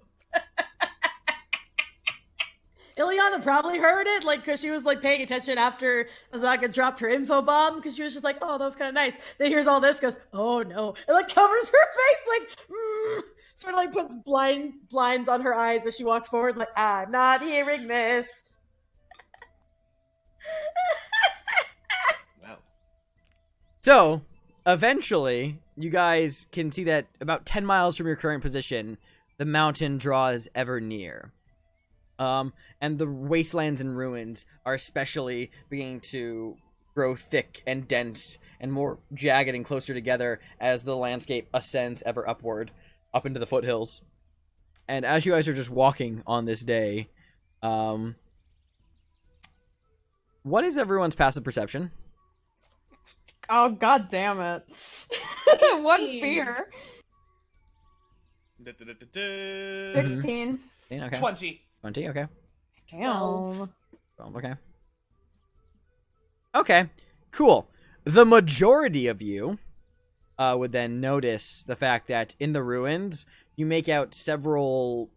Ileana probably heard it, like, because she was, like, paying attention after Azaka dropped her info bomb, because she was just like, oh, that was kind of nice. Then hears all this, goes, oh, no. And, like, covers her face, like, sort of, like, puts blinds on her eyes as she walks forward, like, I'm not hearing this. Well. So, eventually, you guys can see that about 10 miles from your current position, the mountain draws ever near. And the wastelands and ruins are especially beginning to grow thick and dense and more jagged and closer together as the landscape ascends ever upward, up into the foothills. And as you guys are just walking on this day, what is everyone's passive perception? Oh, god damn it. What fear. 16. Okay. 20. 20, okay. Damn. Okay. Okay, cool. The majority of you would then notice the fact that in the ruins, you make out several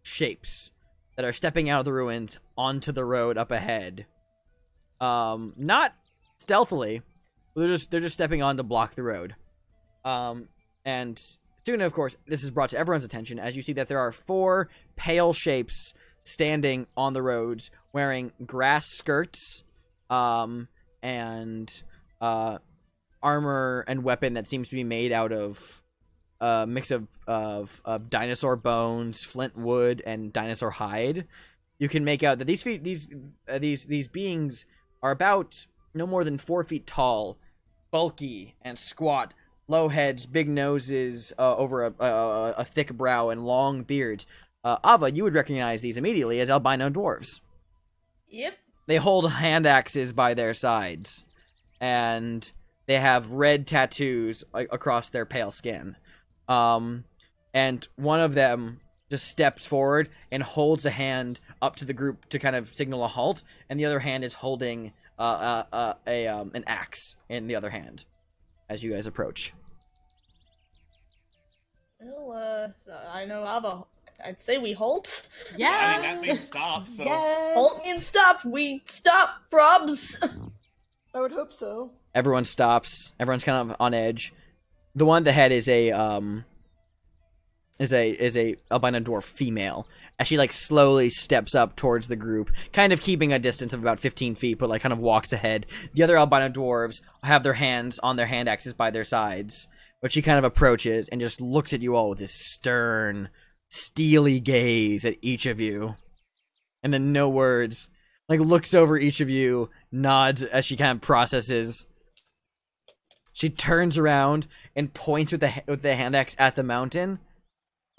shapes that are stepping out of the ruins onto the road up ahead. Not stealthily, but they're just stepping on to block the road. And soon, of course, this is brought to everyone's attention as you see that there are 4 pale shapes standing on the roads wearing grass skirts, and armor and weapon that seems to be made out of a mix of dinosaur bones, flint wood, and dinosaur hide. You can make out that these beings are about no more than 4 feet tall, bulky and squat, low heads, big noses, over a thick brow, and long beards. Ava, you would recognize these immediately as albino dwarves. Yep. They hold hand axes by their sides, and they have red tattoos across their pale skin. And one of them just steps forward and holds a hand up to the group to kind of signal a halt, and the other hand is holding an axe in the other hand as you guys approach. Well, I know Ava I'd say we halt. Yeah. I mean, that means stop, so... Yeah. Halt means stop. We stop, probs. I would hope so. Everyone stops. Everyone's kind of on edge. The one at the head is a albino dwarf female. As she like slowly steps up towards the group, kind of keeping a distance of about 15 feet, but like kind of walks ahead. The other albino dwarves have their hands on their hand axes by their sides, but she kind of approaches and just looks at you all with this stern, steely gaze at each of you, and then no words. Like looks over each of you, nods as she kind of processes. She turns around and points with the hand axe at the mountain,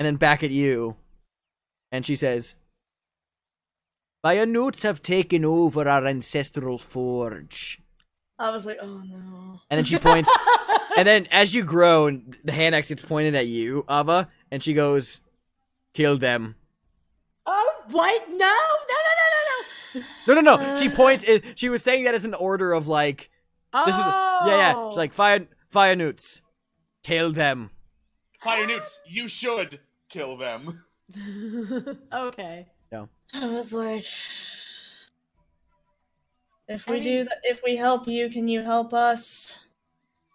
and then back at you. And she says, "Bionoots have taken over our ancestral forge." I was like, oh no. And then she points, and then as you grow, the hand axe gets pointed at you, Ava, and she goes, "Kill them." Oh, what? No. No. She points. She was saying that as an order of like, this is yeah. She's like, fire newts, kill them. Fire newts, you should kill them. Okay. No. I was like, if we help you, can you help us?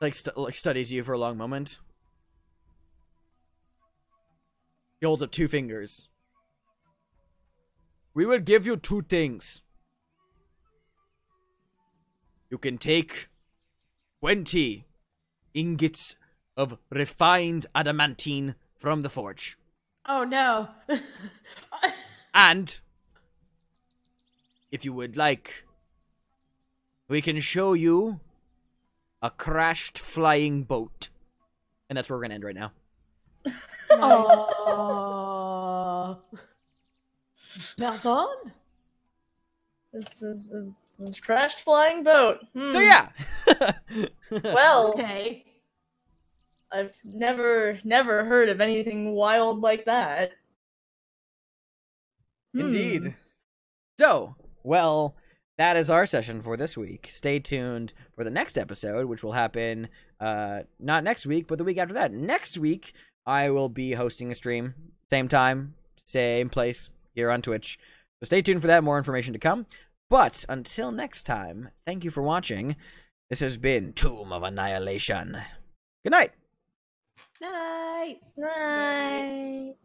Like, studies you for a long moment. He holds up 2 fingers. We will give you 2 things. You can take 20 ingots of refined adamantine from the forge. Oh no. And, if you would like, we can show you a crashed flying boat. And that's where we're gonna end right now. Oh. Back on? This is a crashed flying boat. So yeah. Well, Okay. I've never heard of anything wild like that. Indeed. So, well, that is our session for this week. Stay tuned for the next episode, which will happen not next week, but the week after that. Next week, I will be hosting a stream. Same time, same place, here on Twitch. So stay tuned for that. More information to come. But until next time, thank you for watching. This has been Tomb of Annihilation. Good night. Night. Right.